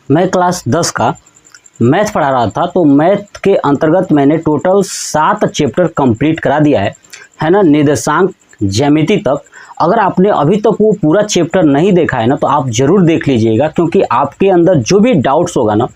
मैं क्लास 10 का मैथ पढ़ा रहा था, तो मैथ के अंतर्गत मैंने टोटल 7 चैप्टर कंप्लीट करा दिया है ना, निर्देशांक ज्यामिति तक। अगर आपने अभी तक वो पूरा चैप्टर नहीं देखा है ना, तो आप ज़रूर देख लीजिएगा, क्योंकि आपके अंदर जो भी डाउट्स होगा ना,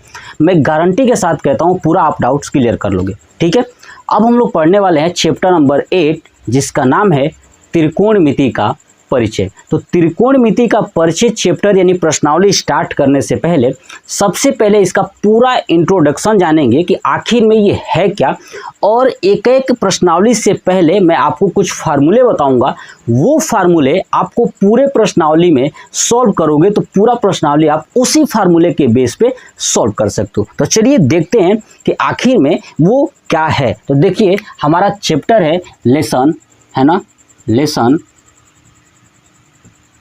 मैं गारंटी के साथ कहता हूँ पूरा आप डाउट्स क्लियर कर लोगे। ठीक है, अब हम लोग पढ़ने वाले हैं चैप्टर नंबर 8, जिसका नाम है त्रिकोणमिति का परिचय। तो त्रिकोणमिति का परिचय चैप्टर यानी प्रश्नावली स्टार्ट करने से पहले सबसे पहले इसका पूरा इंट्रोडक्शन जानेंगे कि आखिर में ये है क्या, और एक एक प्रश्नावली से पहले मैं आपको कुछ फार्मूले बताऊंगा। वो फार्मूले आपको पूरे प्रश्नावली में सॉल्व करोगे तो पूरा प्रश्नावली आप उसी फार्मूले के बेस पे सॉल्व कर सकते हो। तो चलिए देखते हैं कि आखिर में वो क्या है। तो देखिए, हमारा चैप्टर है लेसन, है ना, लेसन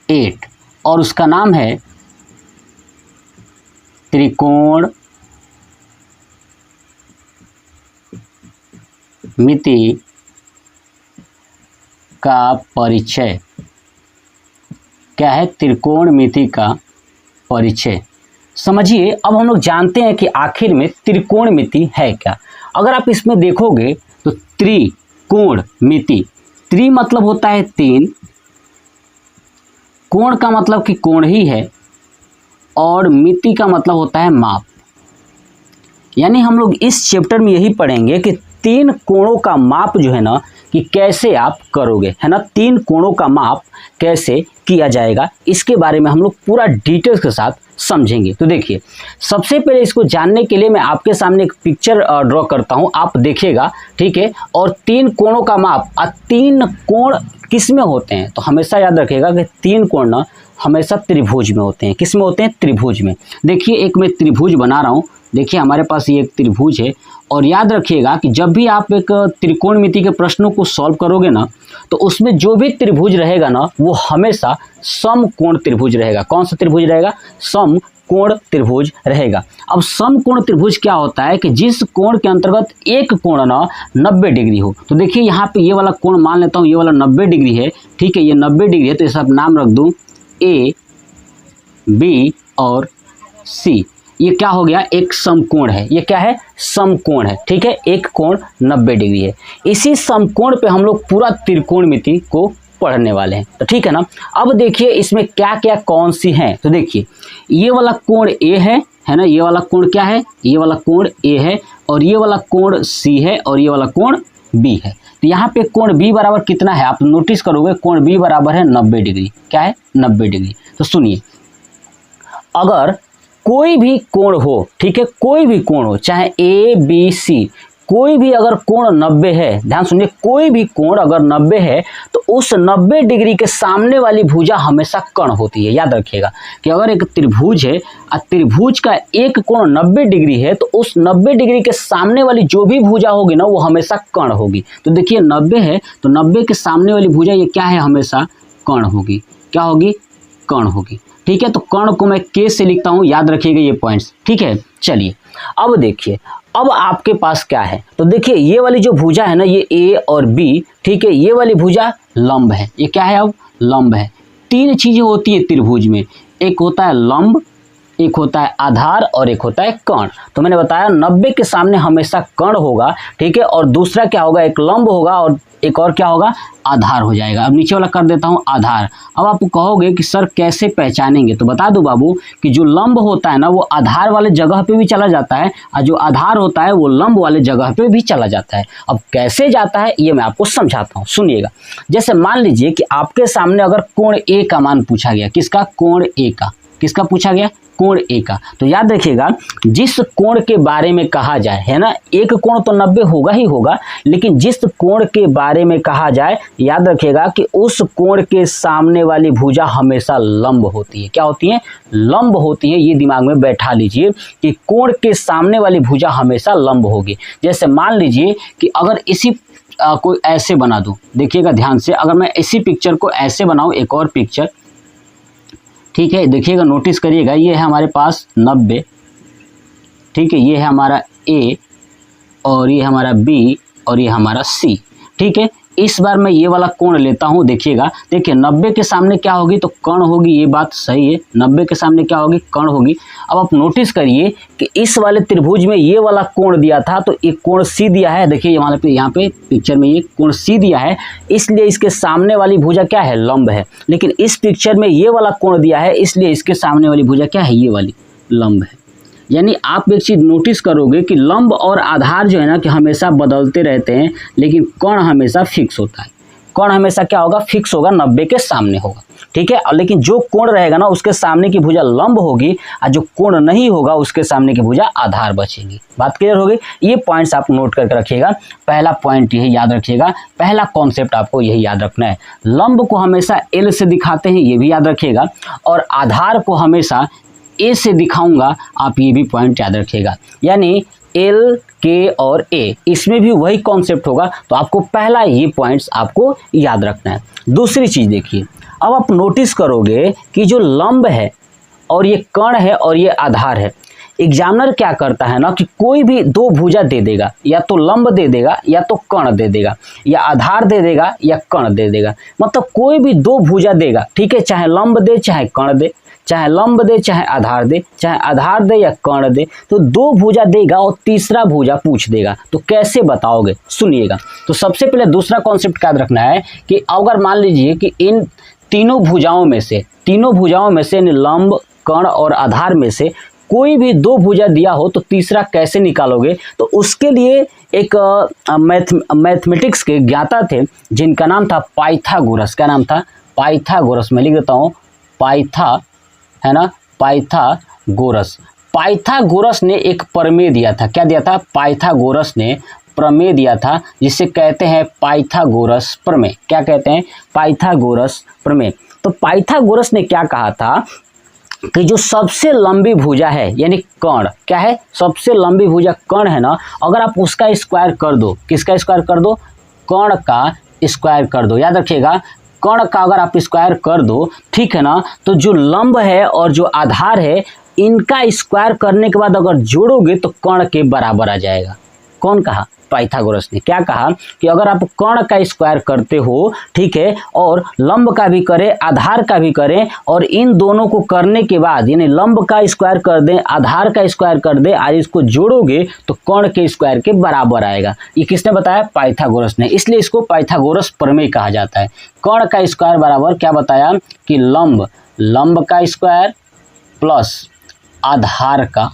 8, और उसका नाम है त्रिकोणमिति का परिचय। क्या है? त्रिकोणमिति का परिचय। समझिए, अब हम लोग जानते हैं कि आखिर में त्रिकोणमिति है क्या। अगर आप इसमें देखोगे तो त्रिकोणमिति, त्रि मतलब होता है 3, कोण का मतलब कि कोण ही है, और मिति का मतलब होता है माप। यानी हम लोग इस चैप्टर में यही पढ़ेंगे कि 3 कोणों का माप जो है ना, कि कैसे आप करोगे, है ना, 3 कोणों का माप कैसे किया जाएगा, इसके बारे में हम लोग पूरा डिटेल्स के साथ समझेंगे। तो देखिए, सबसे पहले इसको जानने के लिए मैं आपके सामने एक पिक्चर ड्रॉ करता हूं, आप देखिएगा। ठीक है, और 3 कोणों का माप, 3 कोण किस में होते हैं? तो हमेशा याद रखिएगा कि 3 कोण ना हमेशा त्रिभुज में होते हैं। किस में होते हैं? त्रिभुज में। देखिए, एक मैं त्रिभुज बना रहा हूँ। देखिए, हमारे पास ये एक त्रिभुज है, और याद रखिएगा कि जब भी आप एक त्रिकोणमिति के प्रश्नों को सॉल्व करोगे ना, तो उसमें जो भी त्रिभुज रहेगा ना, वो हमेशा समकोण त्रिभुज रहेगा। कौन सा त्रिभुज रहेगा? समकोण त्रिभुज रहेगा। अब समकोण त्रिभुज क्या होता है कि जिस कोण के अंतर्गत एक कोण ना 90 डिग्री हो। तो देखिए, यहाँ पे ये वाला कोण मान लेता हूँ, ये वाला 90 डिग्री है। ठीक है, ये 90 डिग्री है, तो इसे आप नाम रख दूँ ए, बी और सी। ये क्या हो गया? एक समकोण है। ये क्या है? समकोण है। ठीक है, एक कोण 90 डिग्री है। इसी समकोण पे हम लोग पूरा त्रिकोणमिति को पढ़ने वाले हैं। तो ठीक है ना। अब देखिए, इसमें क्या क्या कौन सी हैं। तो देखिए, ये वाला कोण ए है ना, ये वाला कोण क्या है? ये वाला कोण ए है, और ये वाला कोण सी है, और ये वाला कोण बी है। तो यहाँ पे कोण बी बराबर कितना है? आप नोटिस करोगे, कोण बी बराबर है 90 डिग्री। क्या है? 90 डिग्री। तो सुनिए, अगर कोई भी कोण हो, ठीक है, कोई भी कोण हो, चाहे ए बी सी, कोई भी अगर कोण 90 है, ध्यान सुनिए, कोई भी कोण अगर 90 है, तो उस 90 डिग्री के सामने वाली भुजा हमेशा कर्ण होती है। याद रखिएगा कि अगर एक त्रिभुज है और त्रिभुज का एक कोण 90 डिग्री है, तो उस 90 डिग्री के सामने वाली जो भी भुजा होगी ना, वो हमेशा कर्ण होगी। तो देखिए, 90 है, तो 90 के सामने वाली भुजा ये क्या है? हमेशा कर्ण होगी। क्या होगी? कर्ण होगी। ठीक है, तो कर्ण को मैं के से लिखता हूं, याद रखिएगा ये पॉइंट्स। ठीक है, चलिए अब देखिए, अब आपके पास क्या है। तो देखिए, ये वाली जो भुजा है ना, ये ए और बी, ठीक है, ये वाली भुजा लंब है। ये क्या है? अब लंब है। 3 चीजें होती है त्रिभुज में, एक होता है लंब, एक होता है आधार, और एक होता है कर्ण। तो मैंने बताया 90 के सामने हमेशा कर्ण होगा। ठीक है, और दूसरा क्या होगा? एक लंब होगा, और एक और क्या होगा? आधार हो जाएगा। अब नीचे वाला कर देता हूं आधार। अब आप कहोगे कि सर कैसे पहचानेंगे? तो बता दूं बाबू कि जो लंब होता है ना, वो आधार वाले जगह पे भी चला जाता है, और जो आधार होता है वो लंब वाले जगह पे भी चला जाता है। अब कैसे जाता है ये मैं आपको समझाता हूँ, सुनिएगा। जैसे मान लीजिए कि आपके सामने अगर कोण ए का मान पूछा गया। किसका? कोण ए का। किसका पूछा गया? कोण ए का। तो याद रखिएगा, जिस कोण के बारे में कहा जाए, है ना, एक कोण तो 90 होगा ही होगा, लेकिन जिस कोण के बारे में कहा जाए, याद रखिएगा कि उस कोण के सामने वाली भुजा हमेशा लंब होती है। क्या होती है? लंब होती है। ये दिमाग में बैठा लीजिए कि कोण के सामने वाली भुजा हमेशा लंब होगी। जैसे मान लीजिए कि अगर इसी कोई ऐसे बना दूं, देखिएगा ध्यान से, अगर मैं इसी पिक्चर को ऐसे बनाऊं, एक और पिक्चर, ठीक है, देखिएगा, नोटिस करिएगा, ये है हमारे पास 90, ठीक है, ये है हमारा ए, और ये हमारा बी, और ये हमारा सी। ठीक है, इस बार मैं ये वाला कोण लेता हूँ। देखिएगा, देखिए 90 के सामने क्या होगी तो कर्ण होगी, ये बात सही है। 90 के सामने क्या होगी, कर्ण होगी। अब आप नोटिस करिए कि इस वाले त्रिभुज में ये वाला कोण दिया था तो एक कोण सी दिया है। देखिए यहाँ पे पिक्चर में ये कोण सी दिया है, इसलिए इसके सामने वाली भुजा क्या है, लंब है। लेकिन इस पिक्चर में ये वाला कोण दिया है, इसलिए इसके सामने वाली भुजा क्या है, ये वाली लंब है। यानी आप एक चीज़ नोटिस करोगे कि लंब और आधार जो है ना कि हमेशा बदलते रहते हैं, लेकिन कोण हमेशा फिक्स होता है। कोण हमेशा क्या होगा, फिक्स होगा, 90 के सामने होगा, ठीक है। लेकिन जो कोण रहेगा ना उसके सामने की भुजा लंब होगी, और जो कोण नहीं होगा उसके सामने की भुजा आधार बचेगी। बात क्लियर हो गई। ये पॉइंट्स आप नोट करके रखिएगा। पहला पॉइंट यही याद रखिएगा, पहला कॉन्सेप्ट आपको यही याद रखना है। लंब को हमेशा एल से दिखाते हैं, ये भी याद रखिएगा, और आधार को हमेशा ए से दिखाऊंगा, आप ये भी पॉइंट याद रखिएगा। यानी एल, के और ए, इसमें भी वही कॉन्सेप्ट होगा। तो आपको पहला ये पॉइंट्स आपको याद रखना है। दूसरी चीज़ देखिए, अब आप नोटिस करोगे कि जो लंब है और ये कर्ण है और ये आधार है, एग्जामिनर क्या करता है ना कि कोई भी दो भुजा दे देगा, या तो लंब दे देगा या तो कर्ण दे देगा, या आधार दे देगा या कर्ण दे देगा। मतलब कोई भी दो भुजा देगा, ठीक है, चाहे लंब दे चाहे कर्ण दे, चाहे लंब दे चाहे आधार दे, चाहे आधार दे या कर्ण दे, तो दो भुजा देगा और तीसरा भुजा पूछ देगा। तो कैसे बताओगे, सुनिएगा। तो सबसे पहले दूसरा कॉन्सेप्ट याद रखना है कि अगर मान लीजिए कि इन तीनों भुजाओं में से यानी लंब, कर्ण और आधार में से कोई भी दो भुजा दिया हो तो तीसरा कैसे निकालोगे। तो उसके लिए एक मैथमेटिक्स के ज्ञाता थे जिनका नाम था पाइथागोरस। क्या नाम था, पाइथागोरस। मैं लिख देता हूँ, है ना, पाइथागोरस। पाइथागोरस ने एक प्रमेय दिया था। क्या दिया था, पाइथागोरस ने प्रमेय दिया था, जिसे कहते हैं पाइथागोरस प्रमेय। क्या कहते हैं, पाइथागोरस प्रमेय। तो पाइथागोरस ने क्या कहा था कि जो सबसे लंबी भुजा है यानी कर्ण, क्या है, सबसे लंबी भुजा कर्ण है ना, अगर आप उसका स्क्वायर कर दो, किसका स्क्वायर कर दो, कर्ण का स्क्वायर कर दो। याद रखिएगा, कर्ण का अगर आप स्क्वायर कर दो, ठीक है ना, तो जो लंब है और जो आधार है इनका स्क्वायर करने के बाद अगर जोड़ोगे तो कर्ण के बराबर आ जाएगा। कौन कहा, पाइथागोरस ने। क्या कहा कि अगर आप कर्ण का स्क्वायर करते हो, ठीक है, और लंब का भी करें आधार का भी करें, और इन दोनों को करने के बाद यानी लंब का स्क्वायर कर दें आधार का स्क्वायर कर दें और इसको जोड़ोगे तो कर्ण के स्क्वायर के बराबर आएगा। ये किसने बताया, पाइथागोरस ने। इसलिए इसको पाइथागोरस प्रमेय कहा जाता है। कर्ण का स्क्वायर बराबर क्या बताया कि लंब का स्क्वायर प्लस आधार का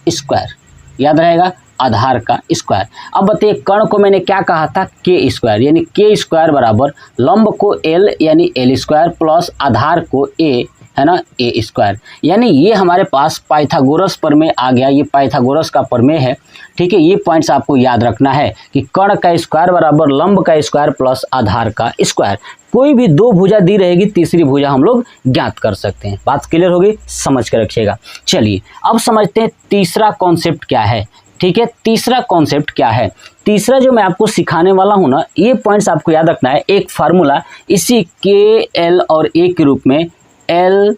स्क्वायर। याद रहेगा, आधार का स्क्वायर। अब बताइए, कर्ण को मैंने क्या कहा था, के स्क्वायर, यानी के स्क्वायर बराबर लंब को एल यानी एल स्क्वायर प्लस आधार को ए, है ना, ए स्क्वायर। यानी ये हमारे पास पाइथागोरस प्रमेय आ गया। ये पाइथागोरस का प्रमेय है, ठीक है। ये पॉइंट्स आपको याद रखना है कि कर्ण का स्क्वायर बराबर लंब का स्क्वायर प्लस आधार का स्क्वायर। कोई भी दो भुजा दी रहेगी, तीसरी भुजा हम लोग ज्ञात कर सकते हैं। बात क्लियर हो गई, समझ कर रखिएगा। चलिए अब समझते हैं तीसरा कॉन्सेप्ट क्या है, ठीक है। तीसरा कॉन्सेप्ट क्या है, तीसरा जो मैं आपको सिखाने वाला हूं ना, ये पॉइंट्स आपको याद रखना है। एक फार्मूला इसी के, एल और ए के रूप में, एल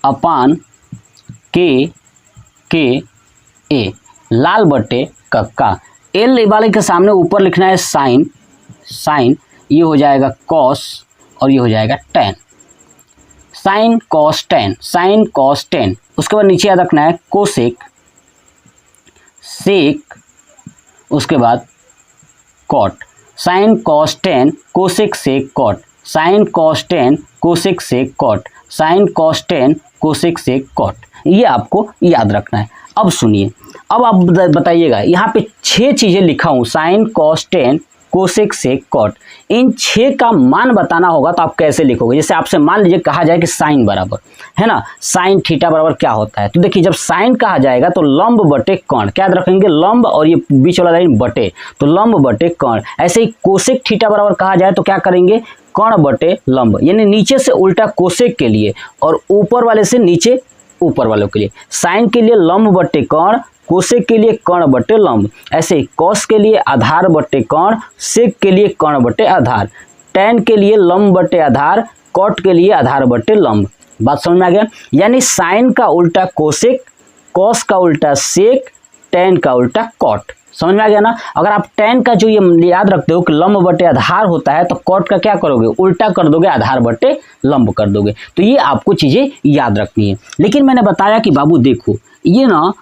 अपान के ए, लाल बटे कक्का। एल वाले के सामने ऊपर लिखना है साइन, ये हो जाएगा कॉस और ये हो जाएगा टेन। Sign cos ten. उसके बाद नीचे याद रखना है कोसेक, सेक, उसके बाद cot. Sine cos tan cosec sec cot, sine cos tan cosec sec cot, sine cos tan cosec sec cot. ये आपको याद रखना है। अब सुनिए, अब आप बताइएगा, यहाँ पे 6 चीज़ें लिखा हूँ, sine cos tan cosec sec cot. इन 6 का मान बताना होगा तो आप कैसे लिखोगे। जैसे आपसे मान लीजिए कहा जाए कि साइन बराबर, है ना, साइन थीटा बराबर क्या होता है। तो देखिए, जब साइन कहा जाएगा तो लंब बटे कर्ण, क्या याद रखेंगे, लंब और ये बीच वाला लाइन बटे, तो लंब बटे कर्ण। ऐसे ही कोसेक थीटा बराबर कहा जाए तो क्या करेंगे, कर्ण बटे लंब, यानी नीचे से उल्टा कोसेक के लिए और ऊपर वाले से नीचे ऊपर वालों के लिए। साइन के लिए लंब बटे कर्ण, कोसेक के लिए कर्ण बटे लंब। ऐसे कॉस के लिए आधार बटे कर्ण, सेक के लिए कर्ण बटे आधार, टेन के लिए लंब बटे आधार, कॉट के लिए आधार बटे लंब। बात समझ में आ गया। यानी साइन का उल्टा कोसेक, कॉस का उल्टा सेक, टेन का उल्टा कॉट। समझ में आ गया ना। अगर आप tan का जो ये याद रखते हो कि लंब बटे आधार होता है, तो cot का क्या करोगे, उल्टा कर दोगे, आधार बटे लंब कर दोगे। तो ये आपको चीजें याद रखनी है। लेकिन मैंने बताया कि बाबू देखो, ये ना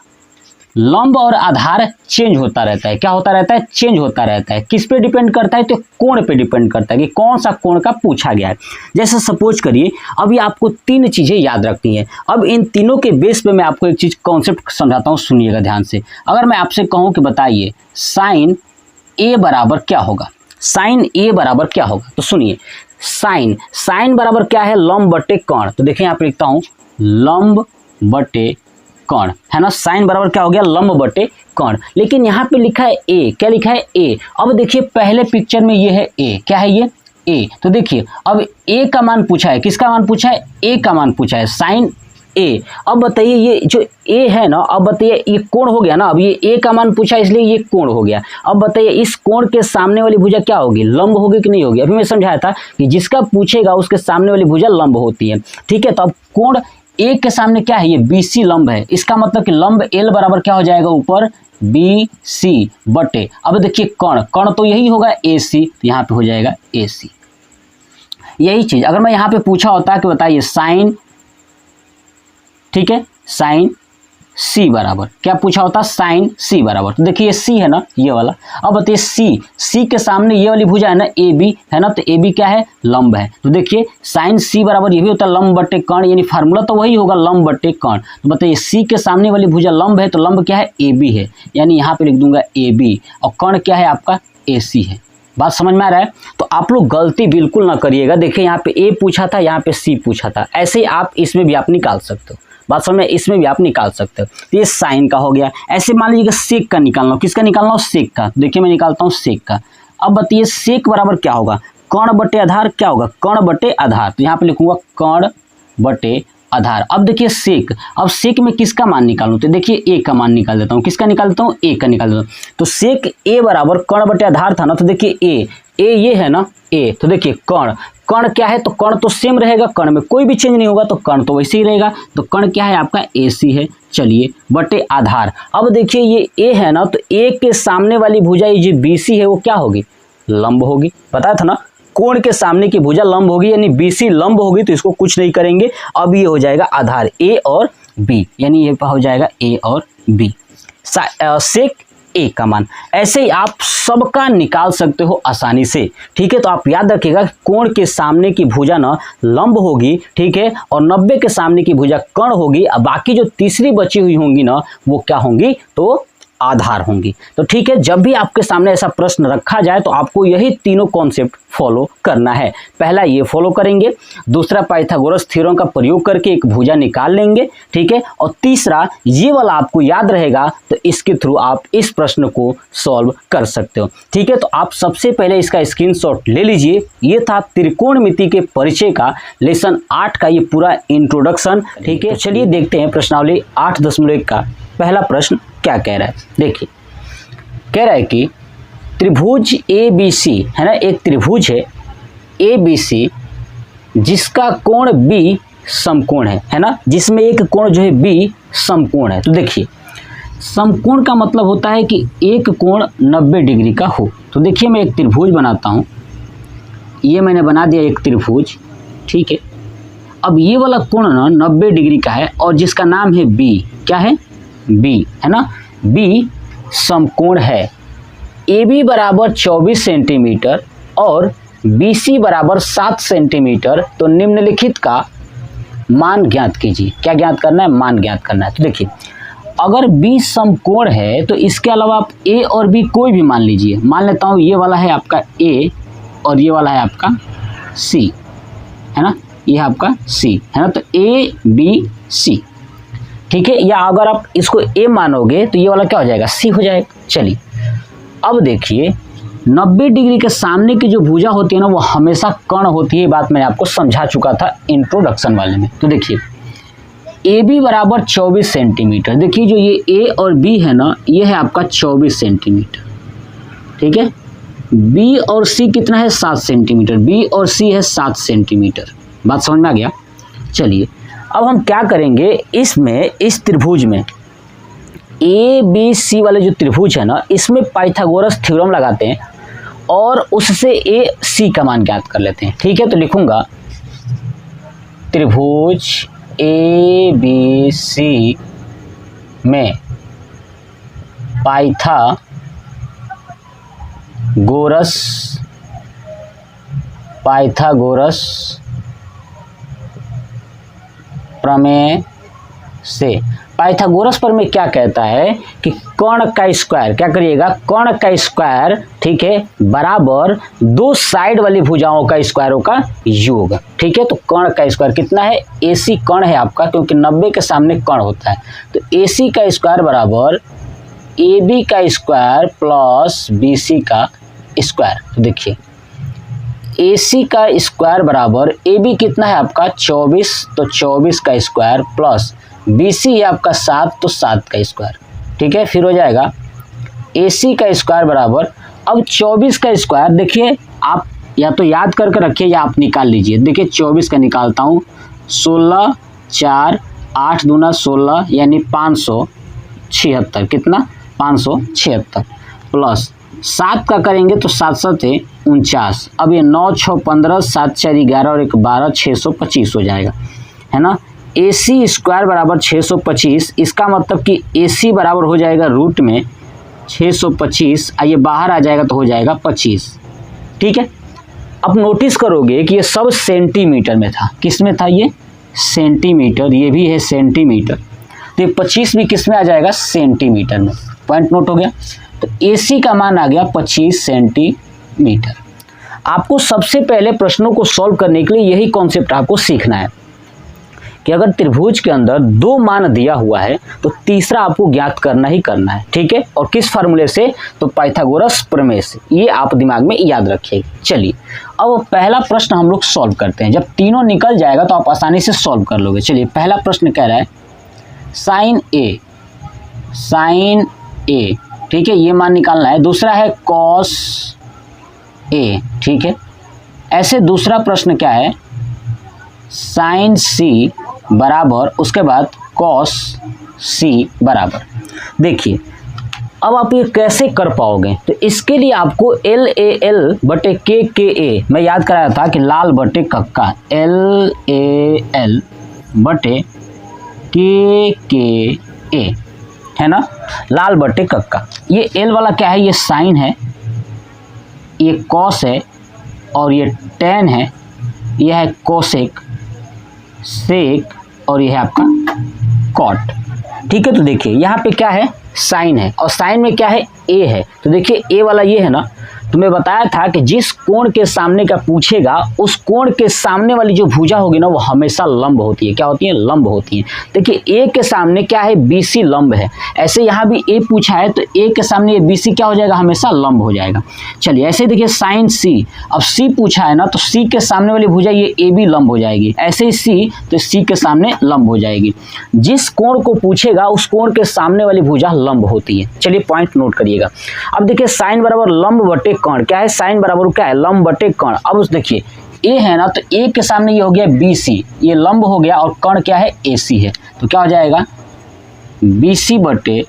लंब और आधार चेंज होता रहता है। क्या होता रहता है, चेंज होता रहता है। किस पे डिपेंड करता है, तो कोण पे डिपेंड करता है कि कौन सा कोण का पूछा गया है। जैसे सपोज करिए, अभी आपको तीन चीजें याद रखनी है। अब इन तीनों के बेस पे मैं आपको एक चीज कॉन्सेप्ट समझाता हूँ, सुनिएगा ध्यान से। अगर मैं आपसे कहूँ कि बताइए साइन ए बराबर क्या होगा, साइन ए बराबर क्या होगा, तो सुनिए, साइन बराबर क्या है, लंब बटे कोण। तो देखिए यहाँ पे लिखता हूँ लंब बटे कोण, है ना। साइन बराबर क्या हो गया, लंब बटे कोण। लेकिन यहाँ पे लिखा है ए, क्या लिखा है, ए। अब देखिए पहले पिक्चर में ये है ए, क्या है ये, ए। तो देखिए अब ए का मान पूछा है, किसका मान पूछा है, ए का मान पूछा है, साइन ए। अब बताइए ये जो ए है ना, अब बताइए ये कोण हो गया ना। अब ये ए का मान पूछा इसलिए ये कोण हो गया। अब बताइए इस कोण के सामने वाली भुजा क्या होगी, लंब होगी कि नहीं होगी। अभी मैं समझाया था कि जिसका पूछेगा उसके सामने वाली भुजा लंब होती है, ठीक है। तो अब कोण ए के सामने क्या है, ये BC लंब है। इसका मतलब कि लंब L बराबर क्या हो जाएगा, ऊपर BC बटे, अब देखिए कण तो यही होगा AC, तो यहाँ पे हो जाएगा AC। यही चीज अगर मैं यहाँ पे पूछा होता कि बताइए साइन, ठीक है, साइन C बराबर, क्या पूछा होता, साइन C बराबर। तो देखिए ये C है ना, ये वाला। अब बताइए C के सामने ये वाली भुजा है ना AB, है ना। तो AB क्या है, लंब है। तो देखिए साइन C बराबर ये भी होता है लंब बटे कोण, यानी फार्मूला तो वही होगा, लंब बटे कोण। तो बताइए C के सामने वाली भुजा लंब है, तो लंब क्या है, AB है, यानी यहाँ पे लिख दूंगा AB। और कोण क्या है आपका, AC है। बात समझ में आ रहा है। तो आप लोग गलती बिल्कुल ना करिएगा। देखिए यहाँ पे A पूछा था, यहाँ पे C पूछा था, ऐसे ही आप इसमें भी आप निकाल सकते हो। बात समझ में, इसमें भी आप निकाल सकते हो। तो ये साइन का हो गया। ऐसे मान लीजिए सेक का निकालना हो, किसका निकालना हो, सेक का। देखिए मैं निकालता हूँ सेक का। अब बताइए सेक बराबर क्या होगा, कोण बटे आधार, क्या होगा, कोण बटे आधार। तो यहाँ पे लिखूंगा कोण बटे आधार। अब देखिए सेक, अब सेक में किसका मान निकालूं, तो देखिए ए का मान निकाल देता हूँ। किसका निकाल देता हूँ, ए का निकाल देता हूँ। तो सेक ए बराबर कोण बटे आधार था ना, तो देखिए ए ये है ना, ए। तो देखिए कोण क्या है, तो कोण तो सेम रहेगा, कोण में कोई भी चेंज नहीं होगा, तो कोण तो वैसे ही रहेगा। तो कोण क्या है आपका, AC है। चलिए बटे आधार। अब देखिए ये ए है ना, तो ए के सामने वाली भुजा ये जो BC है वो क्या होगी, लंब होगी। बताया था ना, कोण के सामने की भुजा लंब होगी, यानी BC लंब होगी, तो इसको कुछ नहीं करेंगे। अब ये हो जाएगा आधार A और B, यानी ये हो जाएगा A और B। सेक ए का मान। ऐसे ही आप सबका निकाल सकते हो आसानी से, ठीक है। तो आप याद रखिएगा कोण के सामने की भुजा ना लंब होगी, ठीक है, और 90 के सामने की भुजा कोण होगी। अब बाकी जो तीसरी बची हुई होंगी ना, वो क्या होंगी, तो आधार होंगी। तो ठीक है, जब भी आपके सामने ऐसा प्रश्न रखा जाए तो आपको यही तीनों कॉन्सेप्ट फॉलो करना है। पहला ये फॉलो करेंगे, दूसरा पाइथागोरस थ्योरम का प्रयोग करके एक भुजा निकाल लेंगे, ठीक है, और तीसरा ये वाला आपको याद रहेगा, तो इसके थ्रू आप इस प्रश्न को सॉल्व कर सकते हो, ठीक है। तो आप सबसे पहले इसका स्क्रीनशॉट ले लीजिए। ये था त्रिकोणमिति के परिचय का लेसन 8 का ये पूरा इंट्रोडक्शन, ठीक है। चलिए देखते हैं प्रश्नावली 8.1 का पहला प्रश्न क्या कह रहा है। देखिए कह रहा है कि त्रिभुज ABC है ना, एक त्रिभुज है ABC जिसका कोण B समकोण है ना, जिसमें एक कोण जो है B समकोण है। तो देखिए समकोण का मतलब होता है कि एक कोण 90 डिग्री का हो। तो देखिए मैं एक त्रिभुज बनाता हूँ, ये मैंने बना दिया एक त्रिभुज, ठीक है। अब ये वाला कोण ना 90 डिग्री का है और जिसका नाम है B, क्या है, B है ना, B समकोण है। AB बराबर 24 सेंटीमीटर और BC बराबर 7 सेंटीमीटर। तो निम्नलिखित का मान ज्ञात कीजिए। क्या ज्ञात करना है, मान ज्ञात करना है। तो देखिए अगर B समकोण है तो इसके अलावा आप A और B कोई भी मान लीजिए। मान लेता हूँ ये वाला है आपका A और ये वाला है आपका C, है ना, ये है आपका C, है ना। तो A B C, ठीक है। या अगर आप इसको A मानोगे तो ये वाला क्या हो जाएगा, C हो जाएगा। चलिए अब देखिए 90 डिग्री के सामने की जो भुजा होती है ना, वो हमेशा कर्ण होती है। ये बात मैंने आपको समझा चुका था इंट्रोडक्शन वाले में। तो देखिए AB बराबर 24 सेंटीमीटर। देखिए जो ये A और B है ना, ये है आपका 24 सेंटीमीटर, ठीक है। B और C कितना है, 7 सेंटीमीटर। B और C है 7 सेंटीमीटर। बात समझ में आ गया। चलिए अब हम क्या करेंगे, इसमें इस त्रिभुज में ए बी सी वाले जो त्रिभुज है ना, इसमें पाइथागोरस थ्योरम लगाते हैं और उससे ए सी का मान ज्ञात कर लेते हैं। ठीक है, तो लिखूंगा त्रिभुज ए बी सी में पाइथागोरस प्रमेय से, पाइथागोरस प्रमेय क्या कहता है कि कर्ण का स्क्वायर, क्या करिएगा, कर्ण का स्क्वायर, ठीक है, बराबर दो साइड वाली भुजाओं का स्क्वायरों का योग। ठीक है, तो कर्ण का स्क्वायर कितना है, AC कर्ण है आपका, क्योंकि 90 के सामने कर्ण होता है, तो AC का स्क्वायर बराबर AB का स्क्वायर प्लस BC का स्क्वायर। तो देखिए AC का स्क्वायर बराबर AB कितना है आपका 24, तो 24 का स्क्वायर प्लस BC है आपका 7, तो 7 का स्क्वायर। ठीक है, फिर हो जाएगा AC का स्क्वायर बराबर, अब 24 का स्क्वायर देखिए, आप या तो याद करके रखिए या आप निकाल लीजिए। देखिए 24 का निकालता हूँ, 16 4 8 दूना 16 यानी 576, कितना 576 प्लस 7 का करेंगे तो 7 7 है 49, अब ये 9 6 15 7 4 11 और 1 12 625 हो जाएगा, है ना। AC स्क्वायर बराबर 625, इसका मतलब कि AC बराबर हो जाएगा रूट में 625, ये बाहर आ जाएगा तो हो जाएगा 25। ठीक है, अब नोटिस करोगे कि ये सब सेंटीमीटर में था, किस में था, ये सेंटीमीटर, ये भी है सेंटीमीटर, तो ये 25 भी किस में आ जाएगा, सेंटीमीटर में। पॉइंट नोट हो गया, तो AC का मान आ गया 25 सेंटीमीटर। आपको सबसे पहले प्रश्नों को सॉल्व करने के लिए यही कॉन्सेप्ट आपको सीखना है कि अगर त्रिभुज के अंदर दो मान दिया हुआ है तो तीसरा आपको ज्ञात करना ही करना है। ठीक है, और किस फार्मूले से, तो पाइथागोरस प्रमेय से, ये आप दिमाग में याद रखिएगा। चलिए अब पहला प्रश्न हम लोग सॉल्व करते हैं, जब तीनों निकल जाएगा तो आप आसानी से सॉल्व कर लोगे। चलिए पहला प्रश्न कह रहा है साइन ए, ठीक है, ये मान निकालना है। दूसरा है कॉस ए, ठीक है। ऐसे दूसरा प्रश्न क्या है, साइन सी बराबर, उसके बाद कॉस सी बराबर। देखिए अब आप ये कैसे कर पाओगे, तो इसके लिए आपको LAL बटे KKA, मैं याद कराया था कि लाल बटे कक्का, LAL बटे KKA, है ना, लाल बटे कक्का। ये L वाला क्या है, ये साइन है, ये कॉस है, और ये टेन है, यह है कोसेक, सेक, और यह है आपका कॉट। ठीक है, तो देखिए यहाँ पे क्या है, साइन है, और साइन में क्या है, ए है। तो देखिए ए वाला ये है ना, तो मैं बताया था कि जिस कोण के सामने का पूछेगा उस कोण के सामने वाली जो भुजा होगी ना वो हमेशा लंब होती है। क्या होती है, लंब होती है। देखिए ए के सामने क्या है, BC लंब है। ऐसे यहाँ भी ए पूछा है तो ए के सामने ये BC क्या हो जाएगा, हमेशा लंब हो जाएगा। चलिए ऐसे देखिए साइन C, अब C पूछा है ना तो C के सामने वाली भुजा ये AB लंब हो जाएगी। ऐसे ही C तो C के सामने लंब हो जाएगी। जिस कोण को पूछेगा उस कोण के सामने वाली भुजा लंब होती है। चलिए पॉइंट नोट करिएगा। अब देखिए साइन बराबर लंब बटे कर्ण, क्या है, साइन बराबर क्या है, लंब बटे कर्ण। अब देखिए ए है ना, तो ए के सामने ये हो गया BC, ये लंब हो गया, और कर्ण क्या है, AC है, तो क्या हो जाएगा BC बटे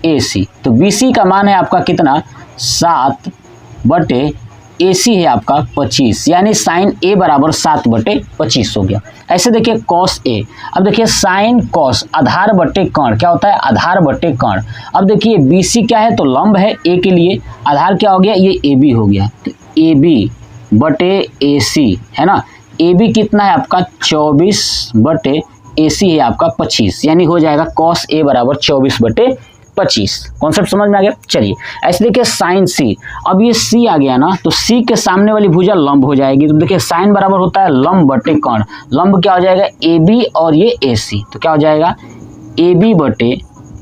AC। तो BC का मान है आपका कितना, 7 बटे AC है आपका 25, यानी साइन A बराबर 7 बटे 25 हो गया। ऐसे देखिए कॉस A, अब देखिए साइन कॉस, आधार बटे कर्ण, क्या होता है, आधार बटे कर्ण। अब देखिए BC क्या है, तो लंब है A के लिए, आधार क्या हो गया, ये AB हो गया, तो AB बटे AC, है ना। AB कितना है आपका 24 बटे AC है आपका 25, यानी हो जाएगा कॉस A बराबर 24 बटे 25। कॉन्सेप्ट समझ में आ गया। चलिए ऐसे देखिए साइन C, अब ये C आ गया ना, तो C के सामने वाली भुजा लंब हो जाएगी। तो देखिए साइन बराबर होता है लंब बटे कर्ण, लंब क्या हो जाएगा AB और ये AC, तो क्या हो जाएगा AB बटे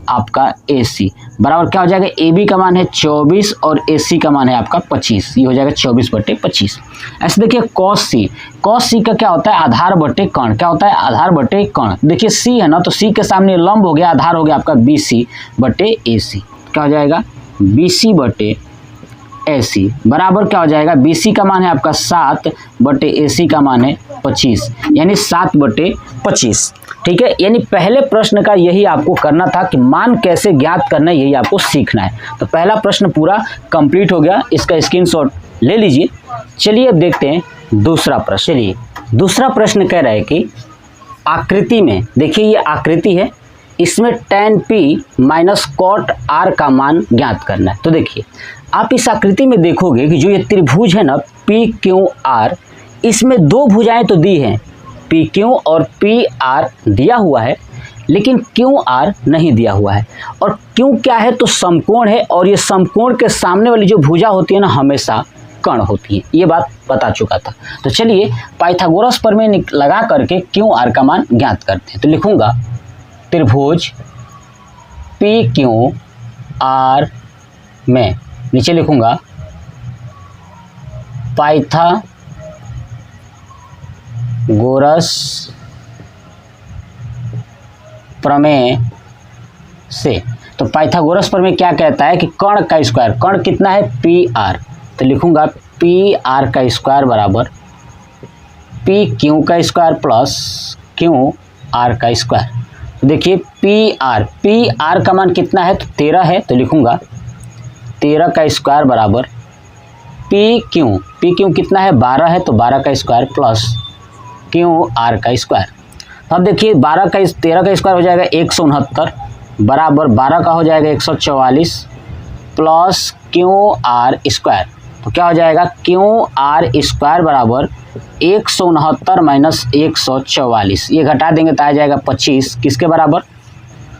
आपका AC बराबर क्या हो जाएगा, AB का मान है 24 और AC का मान है आपका 25, ये हो जाएगा 24 बटे 25। ऐसे देखिए cos C, cos C का क्या होता है, आधार बटे कर्ण, क्या होता है, आधार बटे कर्ण। देखिए C है ना, तो C के सामने लंब हो गया, आधार हो गया आपका BC बटे AC, क्या हो जाएगा BC बटे AC बराबर क्या हो जाएगा, BC का मान है आपका 7 बटे AC का मान है 25, यानी 7 बटे 25। ठीक है, यानी पहले प्रश्न का यही आपको करना था कि मान कैसे ज्ञात करना है, यही आपको सीखना है। तो पहला प्रश्न पूरा कंप्लीट हो गया, इसका स्क्रीनशॉट ले लीजिए। चलिए अब देखते हैं दूसरा प्रश्न। चलिए दूसरा प्रश्न कह रहा है कि आकृति में, देखिए ये आकृति है, इसमें tan p minus cot r का मान ज्ञात करना है। तो देखिए आप इस आकृति में देखोगे कि जो ये त्रिभुज है ना पी क्यू आर, इसमें दो भुजाएं तो दी हैं, पी क्यू और पी आर दिया हुआ है, लेकिन क्यू आर नहीं दिया हुआ है। और क्यू क्या है तो समकोण है, और ये समकोण के सामने वाली जो भुजा होती है ना हमेशा कर्ण होती है, ये बात बता चुका था। तो चलिए पाइथागोरस प्रमेय लगा करके क्यू आर का मान ज्ञात करते हैं। तो लिखूंगा त्रिभुज पी क्यू आर में, नीचे लिखूंगा पाइथागोरस प्रमेय से। तो पाइथागोरस प्रमेय क्या कहता है कि कर्ण का स्क्वायर, कर्ण कितना है पी आर, तो लिखूंगा पी आर का स्क्वायर बराबर पी क्यू का स्क्वायर प्लस क्यू आर का स्क्वायर। तो देखिए पी आर का मान कितना है तो 13 है, तो लिखूंगा 13 का स्क्वायर बराबर पी क्यू कितना है 12 है, तो 12 का स्क्वायर प्लस क्यू आर का स्क्वायर। अब देखिए 13 का स्क्वायर हो जाएगा 169 बराबर 12 का हो जाएगा 144 प्लस क्यू आर स्क्वायर। तो क्या हो जाएगा क्यू आर स्क्वायर बराबर 169 माइनस 144, ये घटा देंगे तो आ जाएगा 25, किसके बराबर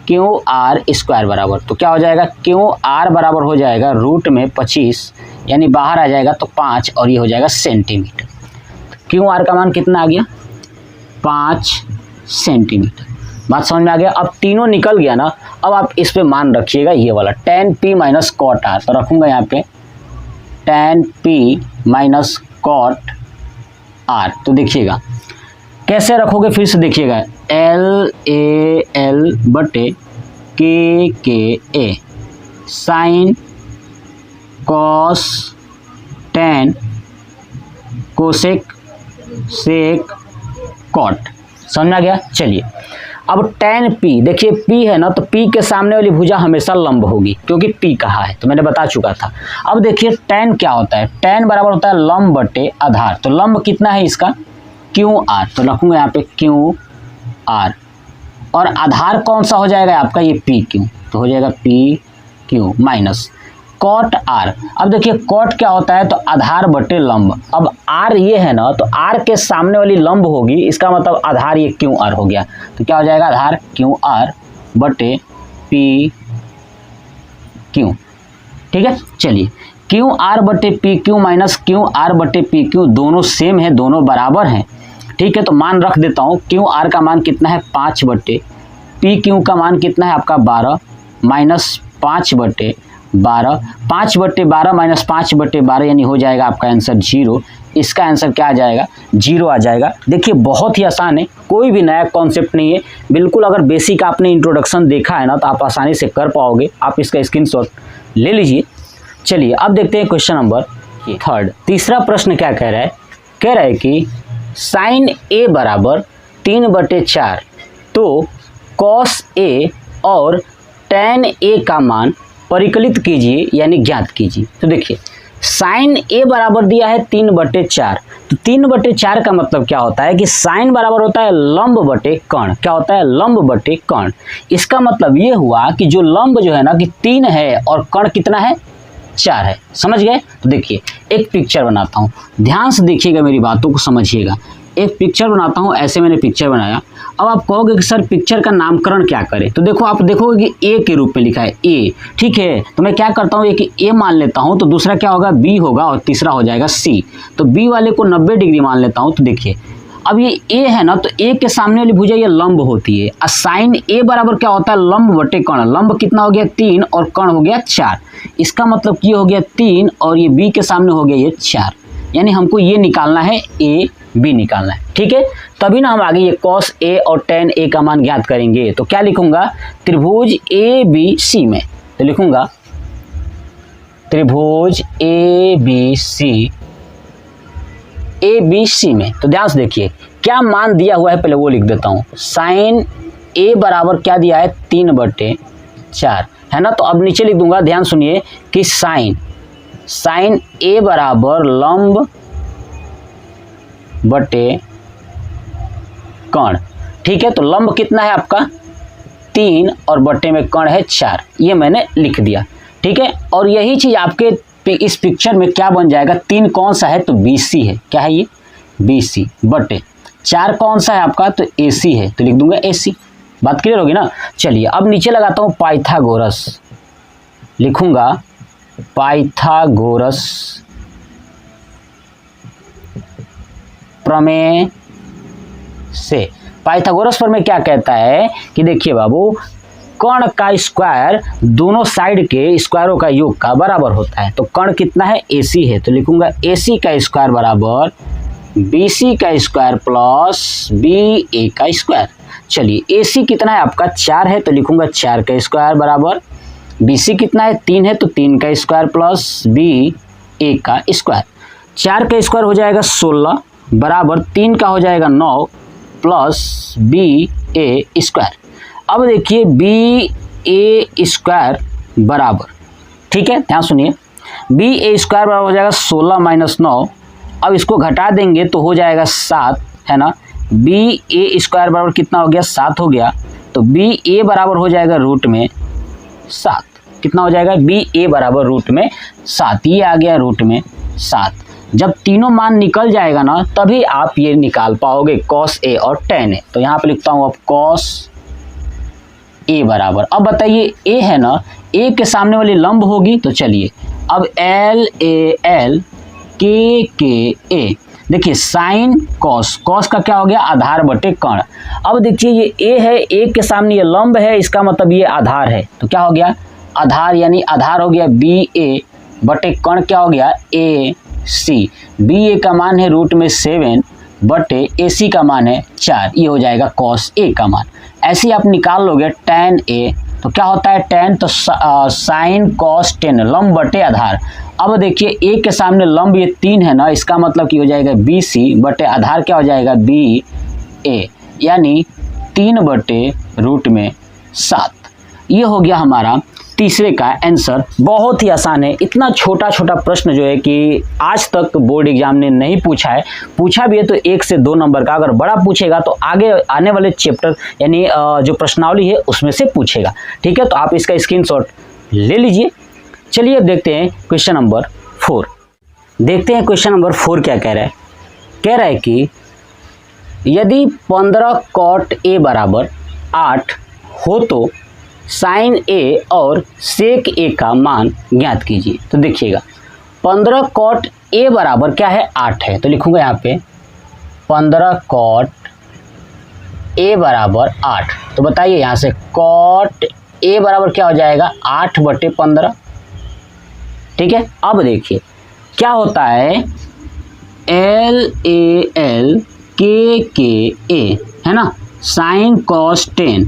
क्यू आर स्क्वायर बराबर। तो क्या हो जाएगा क्यू आर बराबर हो जाएगा रूट में 25, यानी बाहर आ जाएगा तो 5, और ये हो जाएगा सेंटीमीटर। क्यू आर का मान कितना आ गया 5 सेंटीमीटर। बात समझ में आ गया। अब तीनों निकल गया ना, अब आप इस पे मान रखिएगा ये वाला tan p minus cot R, तो रखूंगा यहाँ पे tan p minus cot R. तो देखिएगा कैसे रखोगे, फिर से देखिएगा LAL बटे KKA sine cos tan cosec sec cot, समझ में आ गया। चलिए अब tan p, देखिए p है ना, तो p के सामने वाली भुजा हमेशा लंब होगी क्योंकि p कहा है, तो मैंने बता चुका था। अब देखिए tan क्या होता है, tan बराबर होता है लंब बटे आधार। तो लंब कितना है इसका क्यू आर, तो रखूंगा यहाँ पे क्यू आर, और आधार कौन सा हो जाएगा आपका ये पी क्यू, तो हो जाएगा p q minus cot r. अब देखिए कॉट क्या होता है तो आधार बटे लंब। अब आर ये है ना, तो आर के सामने वाली लंब होगी, इसका मतलब आधार ये क्यू आर हो गया। तो क्या हो जाएगा आधार क्यू आर बटे पी क्यू, ठीक है। चलिए क्यू आर बटे P q minus q are बटे पी क्यू दोनों सेम है, दोनों बराबर हैं, ठीक है। तो मान रख देता हूँ, क्यू आर का मान कितना है 5 बटे पी क्यू का मान कितना है आपका 12 माइनस 5 बटे 12, 5 बटे 12 माइनस 5 बटे 12, यानी हो जाएगा आपका आंसर 0। इसका आंसर क्या आ जाएगा 0 आ जाएगा। देखिए बहुत ही आसान है, कोई भी नया कॉन्सेप्ट नहीं है, बिल्कुल अगर बेसिक आपने इंट्रोडक्शन देखा है ना तो आप आसानी से कर पाओगे। आप इसका स्क्रीनशॉट ले लीजिए। चलिए अब देखते हैं क्वेश्चन नंबर 3। तीसरा प्रश्न क्या कह रहा है, कह रहा है कि साइन ए बराबर 3/4, तो कॉस ए और tan ए का मान परिकलित कीजिए यानी ज्ञात कीजिए। तो देखिए साइन ए बराबर दिया है 3/4, तो 3/4 का मतलब क्या होता है कि साइन बराबर होता है लंब बटे कर्ण। क्या होता है लंब बटे कर्ण। इसका मतलब ये हुआ कि जो लंब जो है ना कि 3 है और कर्ण कितना है 4 है, समझ गए। तो देखिए एक पिक्चर बनाता हूँ, ध्यान से देखिएगा, मेरी बातों को समझिएगा। एक पिक्चर बनाता हूँ, ऐसे मैंने पिक्चर बनाया। अब आप कहोगे कि सर पिक्चर का नामकरण क्या करें, तो देखो आप देखोगे कि ए के रूप में लिखा है ए, ठीक है। तो मैं क्या करता हूँ, एक ए मान लेता हूँ, तो दूसरा क्या होगा बी होगा, और तीसरा हो जाएगा सी। तो बी वाले को 90 डिग्री मान लेता हूँ। तो देखिए अब ये ए है ना, तो ए के सामने वाली भुजा ये लंब होती है। और साइन ए बराबर क्या होता है लंब बटे कर्ण। लंब कितना हो गया 3 और कर्ण हो गया 4। इसका मतलब ये हो गया 3 और ये बी के सामने हो गया ये 4, यानी हमको ये निकालना है ए बी निकालना है, ठीक है। तभी ना हम आगे ये कॉस ए और tan ए का मान ज्ञात करेंगे। तो क्या लिखूंगा त्रिभुज ए बी सी में, तो लिखूंगा त्रिभुज ए बी सी में। तो ध्यान से देखिए क्या मान दिया हुआ है पहले वो लिख देता हूँ। साइन ए बराबर क्या दिया है 3/4 है ना। तो अब नीचे लिख दूंगा, ध्यान सुनिए कि साइन ए बराबर लंब बटे कर्ण। ठीक है, तो लंब कितना है आपका 3 और बटे में कर्ण है 4, ये मैंने लिख दिया। ठीक है, और यही चीज आपके इस पिक्चर में क्या बन जाएगा, 3 कौन सा है तो BC है, क्या है ये BC, बटे 4 कौन सा है आपका तो AC है, तो लिख दूंगा AC। बात क्लियर होगी ना। चलिए अब नीचे लगाता हूं पाइथागोरस, लिखूंगा पाइथागोरस प्रमेय से। पाइथागोरस प्रमेय क्या कहता है कि देखिए बाबू, कर्ण का स्क्वायर दोनों साइड के स्क्वायरों का योग का बराबर होता है। तो कर्ण कितना है AC है, तो लिखूंगा AC का स्क्वायर बराबर BC का स्क्वायर प्लस BA का स्क्वायर। चलिए AC कितना है आपका 4 है, तो लिखूंगा 4 का स्क्वायर बराबर BC कितना है 3 है, तो 3 का स्क्वायर प्लस BA का स्क्वायर। 4 का स्क्वायर हो जाएगा 16 बराबर 3 का हो जाएगा 9 प्लस BA स्क्वायर। अब देखिए BA स्क्वायर बराबर, ठीक है ध्यान सुनिए, BA स्क्वायर बराबर हो जाएगा 16 - 9। अब इसको घटा देंगे तो हो जाएगा 7 है ना। BA स्क्वायर बराबर कितना हो गया 7 हो गया, तो BA बराबर हो जाएगा रूट में 7। कितना हो जाएगा BA बराबर रूट में 7, ये आ गया रूट में 7। जब तीनों मान निकल जाएगा ना तभी आप ये निकाल पाओगे cos A और tan A। तो यहाँ पे लिखता हूँ अब cos A बराबर, अब बताइए A है ना, A के सामने वाली लंब होगी, तो चलिए अब LAL KKA। देखिए साइन कॉस का क्या हो गया आधार बटे कर्ण। अब देखिए ये A है, A के सामने ये लंब है, इसका मतलब ये आधार है, तो क्या हो गया आधार, यानी आधार हो गया BA बटे कर्ण क्या हो गया AC। BA का मान है रूट में 7 बटे AC का मान है 4, ये हो जाएगा cos A का मान। ऐसे ही आप निकाल लोगे tan A, तो क्या होता है tan, तो साइन cos tan लंब बटे आधार। अब देखिए A के सामने लंब ये 3 है ना, इसका मतलब कि हो जाएगा BC बटे आधार क्या हो जाएगा BA, यानी 3 बटे रूट में 7। ये हो गया हमारा तीसरे का आंसर। बहुत ही आसान है, इतना छोटा छोटा प्रश्न जो है कि आज तक बोर्ड एग्जाम ने नहीं पूछा है, पूछा भी है तो 1 से 2 नंबर का, अगर बड़ा पूछेगा तो आगे आने वाले चैप्टर यानी जो प्रश्नावली है उसमें से पूछेगा। ठीक है, तो आप इसका स्क्रीनशॉट ले लीजिए। चलिए अब देखते हैं क्वेश्चन नंबर 4। देखते हैं क्वेश्चन नंबर 4 क्या कह रहा है। कह रहा है कि यदि 15 cot A बराबर 8 हो तो साइन A और सेक A का मान ज्ञात कीजिए। तो देखिएगा 15 cot A बराबर क्या है 8 है, तो लिखूंगा यहाँ पे 15 cot A बराबर 8। तो बताइए यहाँ से cot A बराबर क्या हो जाएगा 8 बटे 15। ठीक है, अब देखिए क्या होता है LAL KKA है ना, साइन cos tan,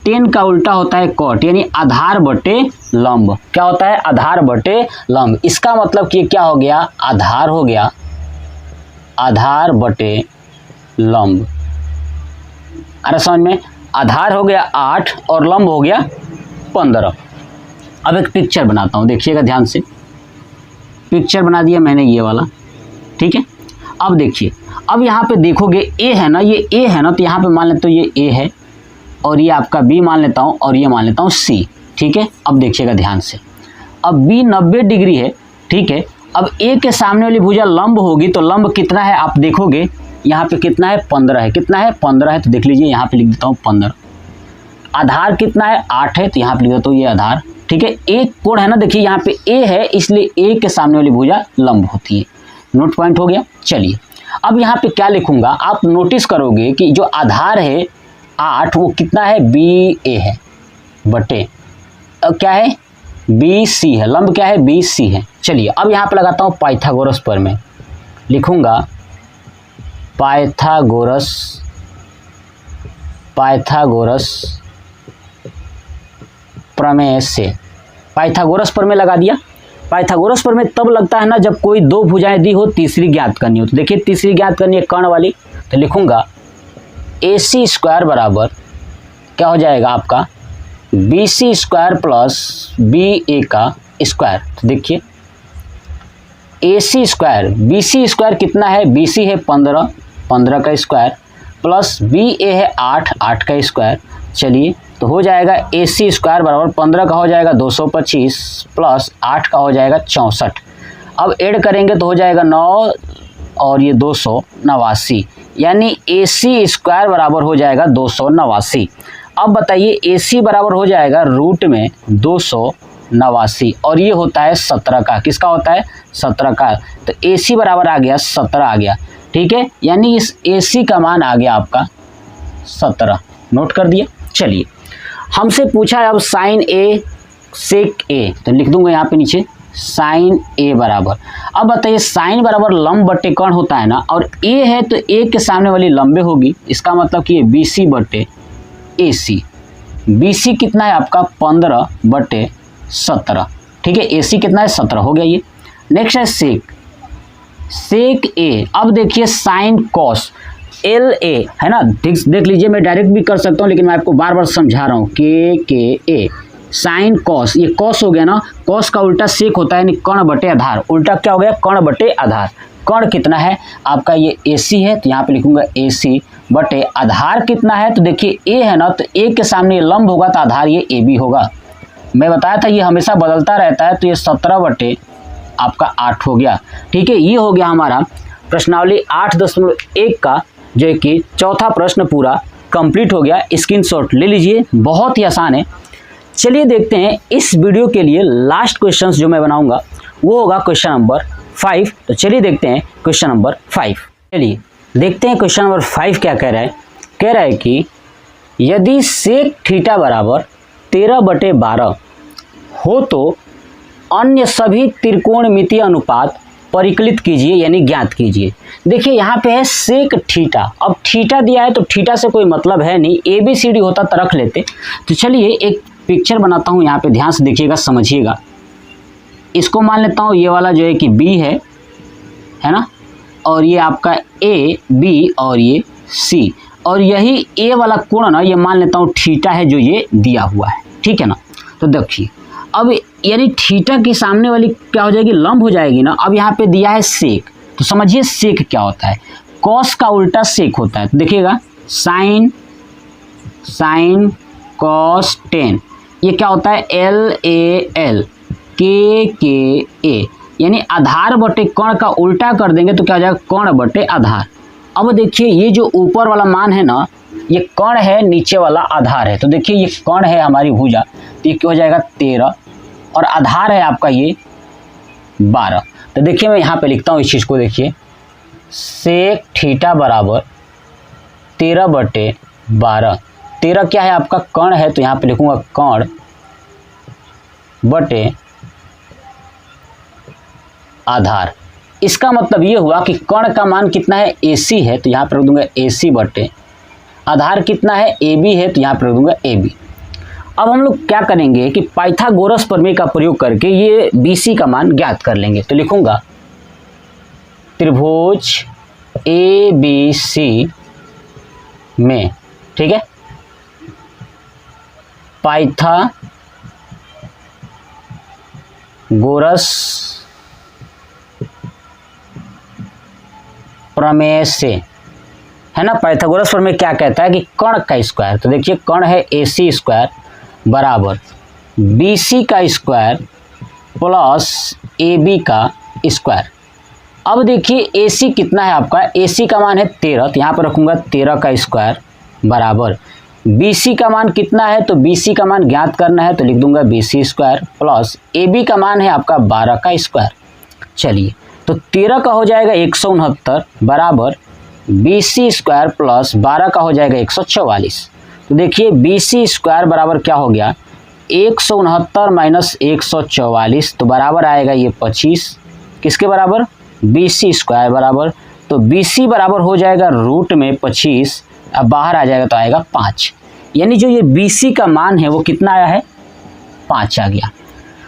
10 का उल्टा होता है cot, यानी आधार बटे लंब। क्या होता है आधार बटे लंब, इसका मतलब कि क्या हो गया आधार हो गया आधार बटे लंब। अरे समझ में, आधार हो गया 8 और लंब हो गया 15। अब एक पिक्चर बनाता हूँ, देखिएगा ध्यान से। पिक्चर बना दिया मैंने ये वाला, ठीक है। अब देखिए, अब यहाँ पे देखोगे A है ना, ये A है ना, तो यहाँ पे मान लेते हो ये A है और ये आपका B मान लेता हूँ और ये मान लेता हूँ C। ठीक है, अब देखिएगा ध्यान से। अब B 90 डिग्री है, ठीक है। अब A के सामने वाली भुजा लंब होगी, तो लंब कितना है आप देखोगे यहाँ पे कितना है 15 है, कितना है 15 है, तो देख लीजिए यहाँ पे लिख देता हूँ 15। आधार कितना है 8 है, तो यहाँ पे लिख देता हूँ ये आधार। ठीक है, एक कोण है ना, देखिए यहाँ पे A है, इसलिए A के सामने वाली भुजा लंब होती है। नोट पॉइंट हो गया। चलिए अब यहाँ पे क्या लिखूंगा, आप नोटिस करोगे कि जो आधार है 8 वो कितना है BA है बटे क्या है BC है, लंब क्या है BC है। चलिए अब यहाँ पे लगाता हूँ पाइथागोरस प्रमेय, लिखूंगा पाइथागोरस प्रमेय से। पाइथागोरस प्रमेय लगा दिया। पाइथागोरस प्रमेय तब लगता है ना जब कोई दो भुजाएं दी हो, तीसरी ज्ञात करनी हो। तो देखिए तीसरी ज्ञात करनी है कर्ण वाली, तो लिखूंगा AC स्क्वायर बराबर क्या हो जाएगा आपका BC स्क्वायर प्लस BA का स्क्वायर। तो देखिए AC स्क्वायर, BC स्क्वायर कितना है, BC है 15, 15 का स्क्वायर प्लस BA है 8, 8 का स्क्वायर। चलिए तो हो जाएगा AC स्क्वायर बराबर 15 का हो जाएगा 225 प्लस 8 का हो जाएगा 64। अब ऐड करेंगे तो हो जाएगा 9 और ये 289, यानी AC स्क्वायर बराबर हो जाएगा 289। अब बताइए AC बराबर हो जाएगा रूट में 289 और ये होता है 17 का, किसका होता है 17 का। तो AC बराबर आ गया 17 आ गया, ठीक है, यानी इस AC का मान आ गया आपका 17। नोट कर दिया। चलिए हमसे पूछा है अब साइन A सेक A, तो लिख दूंगा यहाँ पे नीचे साइन A बराबर। अब बताइए साइन बराबर लंब बटे कर्ण होता है ना, और A है तो A के सामने वाली लंबे होगी, इसका मतलब कि ये BC बटे AC। BC कितना है आपका 15 बटे 17, ठीक है, AC कितना है 17 हो गया ये। नेक्स्ट है सेक, सेक A। अब देखिए साइन कॉस LA है ना, देख लीजिए, मैं डायरेक्ट भी कर सकता हूँ लेकिन मैं आपको बार बार समझा रहा हूँ, KA साइन कॉस, ये कॉस हो गया ना, कॉस का उल्टा सेक होता है, यानी कर्ण बटे आधार, उल्टा क्या हो गया कर्ण बटे आधार। कर्ण कितना है आपका ये AC है, तो यहाँ पे लिखूंगा AC बटे आधार कितना है, तो देखिए A है ना, तो A के सामने लंब होगा तो आधार ये AB होगा। मैं बताया था ये हमेशा बदलता रहता है, तो ये 17 बटे आपका 8 हो गया, ठीक है। ये हो गया हमारा प्रश्नावली 8.1 का, जो कि चौथा प्रश्न पूरा कंप्लीट हो गया। स्क्रीनशॉट ले लीजिए, बहुत ही आसान है। चलिए देखते हैं इस वीडियो के लिए लास्ट क्वेश्चन जो मैं बनाऊंगा वो होगा क्वेश्चन नंबर 5। तो चलिए देखते हैं क्वेश्चन नंबर 5। चलिए देखते हैं क्वेश्चन नंबर 5 क्या कह रहा है। कह रहा है कि यदि सेक थीटा बराबर 13/12 हो तो अन्य सभी त्रिकोणमितीय अनुपात परिकलित कीजिए, यानी ज्ञात कीजिए। देखिए यहाँ पे है सेक थीटा, अब थीटा दिया है तो थीटा से कोई मतलब है नहीं, ABCD होता तो रख लेते। तो चलिए एक पिक्चर बनाता हूँ, यहाँ पे ध्यान से देखिएगा, समझिएगा। इसको मान लेता हूँ ये वाला जो है कि B है ना, और ये आपका A B और ये C, और यही A वाला कोण ना ये मान लेता हूँ थीटा है जो ये दिया हुआ है, ठीक है ना। तो देखिए अब यानी थीटा के सामने वाली क्या हो जाएगी लंब हो जाएगी ना। अब यहाँ पे दिया है सेक, तो समझिए सेक क्या होता है, कॉस का उल्टा सेक होता है। तो देखिएगा साइन कॉस 10, ये क्या होता है LAL KA, यानी आधार बटे कर्ण का उल्टा कर देंगे तो क्या हो जाएगा कर्ण बटे आधार। अब देखिए ये जो ऊपर वाला मान है ना ये कर्ण है, नीचे वाला आधार है। तो देखिए ये कर्ण है हमारी भुजा, तो ये क्या हो जाएगा 13 और आधार है आपका ये 12। तो देखिए मैं यहाँ पे लिखता हूँ इस चीज़ को, देखिए सेक थीटा बराबर 13/12। 13 क्या है आपका कर्ण है, तो यहाँ पे लिखूंगा कर्ण बटे आधार। इसका मतलब ये हुआ कि कर्ण का मान कितना है AC है, तो यहाँ पर रख दूंगा AC बटे आधार कितना है AB है, तो यहाँ पर रख दूंगा AB। अब हम लोग क्या करेंगे कि पाइथागोरस प्रमेय का प्रयोग करके ये BC का मान ज्ञात कर लेंगे। तो लिखूंगा त्रिभुज ABC में, ठीक है, पाइथागोरस प्रमेय से, है ना। पाइथागोरस प्रमेय क्या कहता है कि कर्ण का स्क्वायर, तो देखिए कर्ण है AC स्क्वायर बराबर BC का स्क्वायर प्लस AB का स्क्वायर। अब देखिए AC कितना है आपका, AC का मान है 13, तो यहाँ पर रखूँगा 13 का स्क्वायर बराबर BC का मान कितना है, तो BC का मान ज्ञात करना है, तो लिख दूंगा BC स्क्वायर प्लस AB का मान है आपका 12 का स्क्वायर। चलिए तो 13 का हो जाएगा 169 बराबर BC स्क्वायर प्लस 12 का हो जाएगा 144। तो देखिए BC स्क्वायर बराबर क्या हो गया 169 माइनस 144, तो बराबर आएगा ये 25, किसके बराबर BC स्क्वायर बराबर, तो BC बराबर हो जाएगा रूट में 25, अब बाहर आ जाएगा तो आएगा 5, यानी जो ये BC का मान है वो कितना आया है 5 आ गया।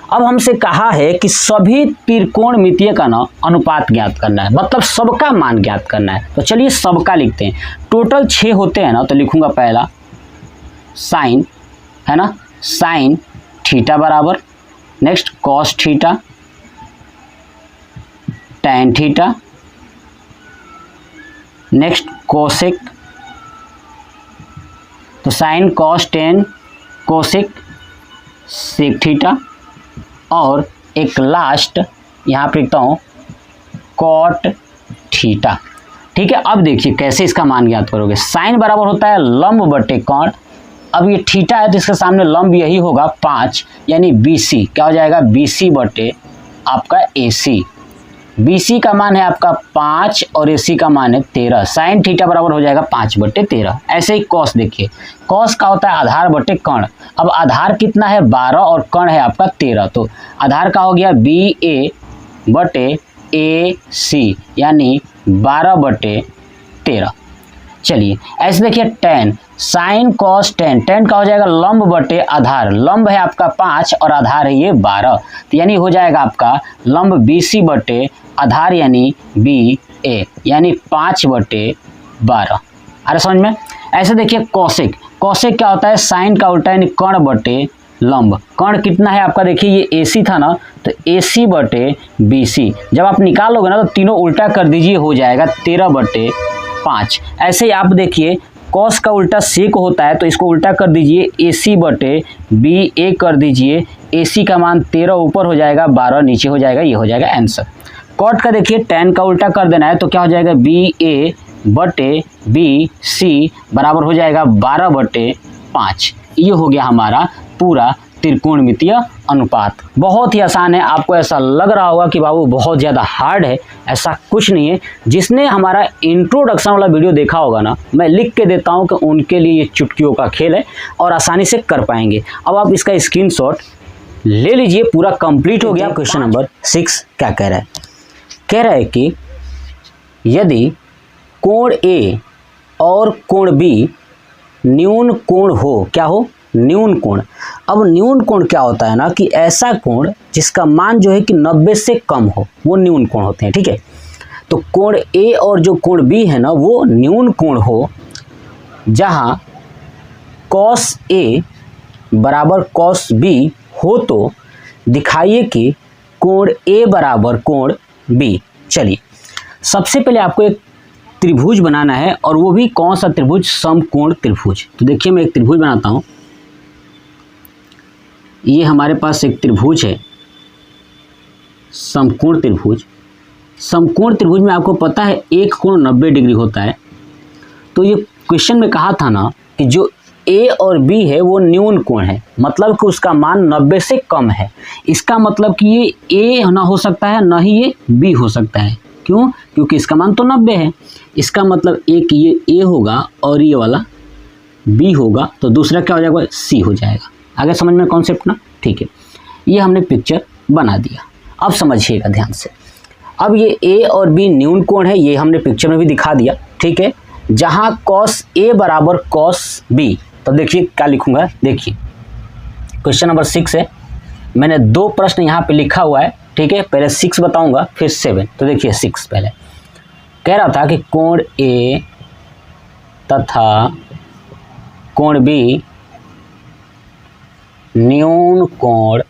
अब हमसे कहा है कि सभी त्रिकोणमितीय का ना अनुपात ज्ञात करना है, मतलब सबका मान ज्ञात करना है। तो चलिए सबका लिखते हैं। टोटल 6 होते हैं ना, तो लिखूंगा पहला साइन, है ना, साइन थीटा बराबर, next cos theta, tan theta, next cosec, तो sine cos tan cosec sec theta, और एक लास्ट यहाँ पे लिखता हूँ कॉट थीटा। ठीक है, अब देखिए कैसे इसका मान ज्ञात करोगे। साइन बराबर होता है लंब बटे कोण, अब ये थीटा है तो इसके सामने लंब यही होगा 5, यानी BC क्या हो जाएगा, BC बटे आपका AC। BC का मान है आपका 5 और AC का मान है 13। साइन थीटा बराबर हो जाएगा 5 बटे 13। ऐसे ही कॉस देखिए, कॉस का होता है आधार बटे कर्ण। अब आधार कितना है 12 और कर्ण है आपका 13, तो आधार का हो गया BA बटे AC, यानी 12 बटे 13। चलिए ऐसे देखिए tan, sign cos ten, ten का हो जाएगा लंब बटे आधार, लंब है आपका 5 और आधार है ये 12, तो यानी हो जाएगा आपका लंब BC बटे आधार यानी BA, यानी 5 बटे 12। अरे समझ में। ऐसे देखिए कॉसेक, कॉसेक क्या होता है साइन का उल्टा यानी कर्ण बटे लंब। कर्ण कितना है आपका, देखिए ये AC था ना, तो AC बटे BC। जब आप निकालोगे ना तो तीनों उल्टा कर दीजिए, हो जाएगा 13 बटे 5। ऐसे ही आप देखिए कॉस का उल्टा सेक होता है, तो इसको उल्टा कर दीजिए AC बटे BA कर दीजिए। AC का मान 13 ऊपर हो जाएगा, 12 नीचे हो जाएगा, ये हो जाएगा आंसर। कॉट का देखिए टैन का उल्टा कर देना है, तो क्या हो जाएगा BA बटे BC बराबर हो जाएगा 12 बटे 5। ये हो गया हमारा पूरा त्रिकोणमितीय अनुपात। बहुत ही आसान है। आपको ऐसा लग रहा होगा कि बाबू बहुत ज़्यादा हार्ड है, ऐसा कुछ नहीं है। जिसने हमारा इंट्रोडक्शन वाला वीडियो देखा होगा ना, मैं लिख के देता हूँ कि उनके लिए ये चुटकियों का खेल है और आसानी से कर पाएंगे। अब आप इसका स्क्रीनशॉट ले लीजिए, पूरा कंप्लीट हो गया। क्वेश्चन नंबर 6 क्या कह रहा है, कह रहा है कि यदि कोण A और कोण B न्यून कोण हो, क्या हो, न्यून कोण। अब न्यून कोण क्या होता है ना, कि ऐसा कोण जिसका मान जो है कि 90 से कम हो, वो न्यून कोण होते हैं। ठीक है, तो कोण A और जो कोण B है ना, वो न्यून कोण हो जहां cos A बराबर cos B हो, तो दिखाइए कि कोण A बराबर कोण B। चलिए सबसे पहले आपको एक त्रिभुज बनाना है, और वो भी कौन सा त्रिभुज, समकोण त्रिभुज। तो देखिए मैं एक त्रिभुज बनाता हूं। ये हमारे पास एक त्रिभुज है, समकोण त्रिभुज। समकोण त्रिभुज में आपको पता है एक कोण 90 डिग्री होता है। तो ये क्वेश्चन में कहा था ना कि जो A और B है वो न्यून कोण है, मतलब कि उसका मान 90 से कम है। इसका मतलब कि ये A ना हो सकता है, ना ही ये B हो सकता है। क्यों, क्योंकि इसका मान तो 90 है। इसका मतलब एक ये A होगा और ये वाला B होगा, तो दूसरा क्या हो जाएगा, C हो जाएगा। आगे समझ में कॉन्सेप्ट ना। ठीक है, ये हमने पिक्चर बना दिया। अब समझिएगा ध्यान से। अब ये A और B न्यून कोण है, ये हमने पिक्चर में भी दिखा दिया। ठीक है, जहां cos A बराबर cos B, तो देखिए क्या लिखूंगा। देखिए क्वेश्चन नंबर 6 है, मैंने 2 प्रश्न यहाँ पे लिखा हुआ है। ठीक है, पहले 6 बताऊंगा फिर 7। तो देखिए 6 पहले कह रहा था कि कोण A तथा कोण B न्यून कोण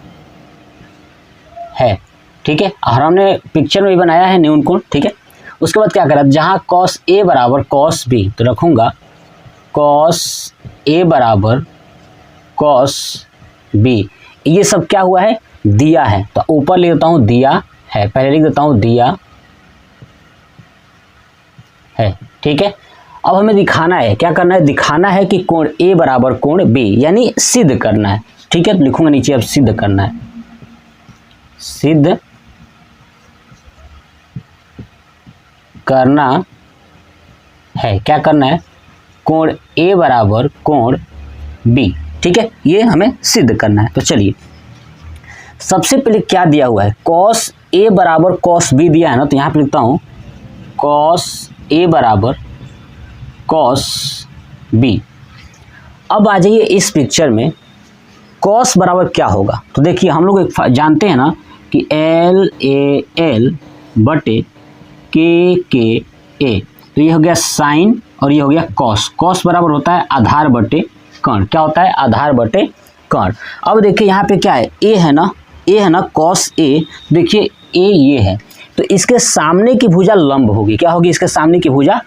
है। ठीक है, और हमने पिक्चर में भी बनाया है न्यून कोण। ठीक है, उसके बाद क्या करा, जहां cos A बराबर cos B, तो रखूंगा cos A बराबर cos B। ये सब क्या हुआ है, दिया है, तो ऊपर लिख देता हूं दिया है, पहले लिख देता हूं दिया है। ठीक है, अब हमें दिखाना है, क्या करना है, दिखाना है कि कोण A बराबर कोण B, यानी सिद्ध करना है। ठीक है, तो लिखूंगा नीचे अब सिद्ध करना है, सिद्ध करना है। क्या करना है, कोण A बराबर कोण B। ठीक है, ये हमें सिद्ध करना है। तो चलिए सबसे पहले क्या दिया हुआ है, cos A बराबर cos B दिया है ना, तो यहाँ पे लिखता हूँ cos A बराबर cos B। अब आ जाइए इस पिक्चर में, कॉस बराबर क्या होगा, तो देखिए हम लोग एक जानते हैं ना कि LAL बटे KKA, तो ये हो गया साइन और ये हो गया कॉस। कॉस बराबर होता है आधार बटे कर्ण। क्या होता है? आधार बटे कर्ण। अब देखिए यहाँ पे क्या है, ए है ना, ए है ना, कॉस ए। देखिए ए ये है, तो इसके सामने की भुजा लंब होगी। क्या होगी? इसके सामने की भुजा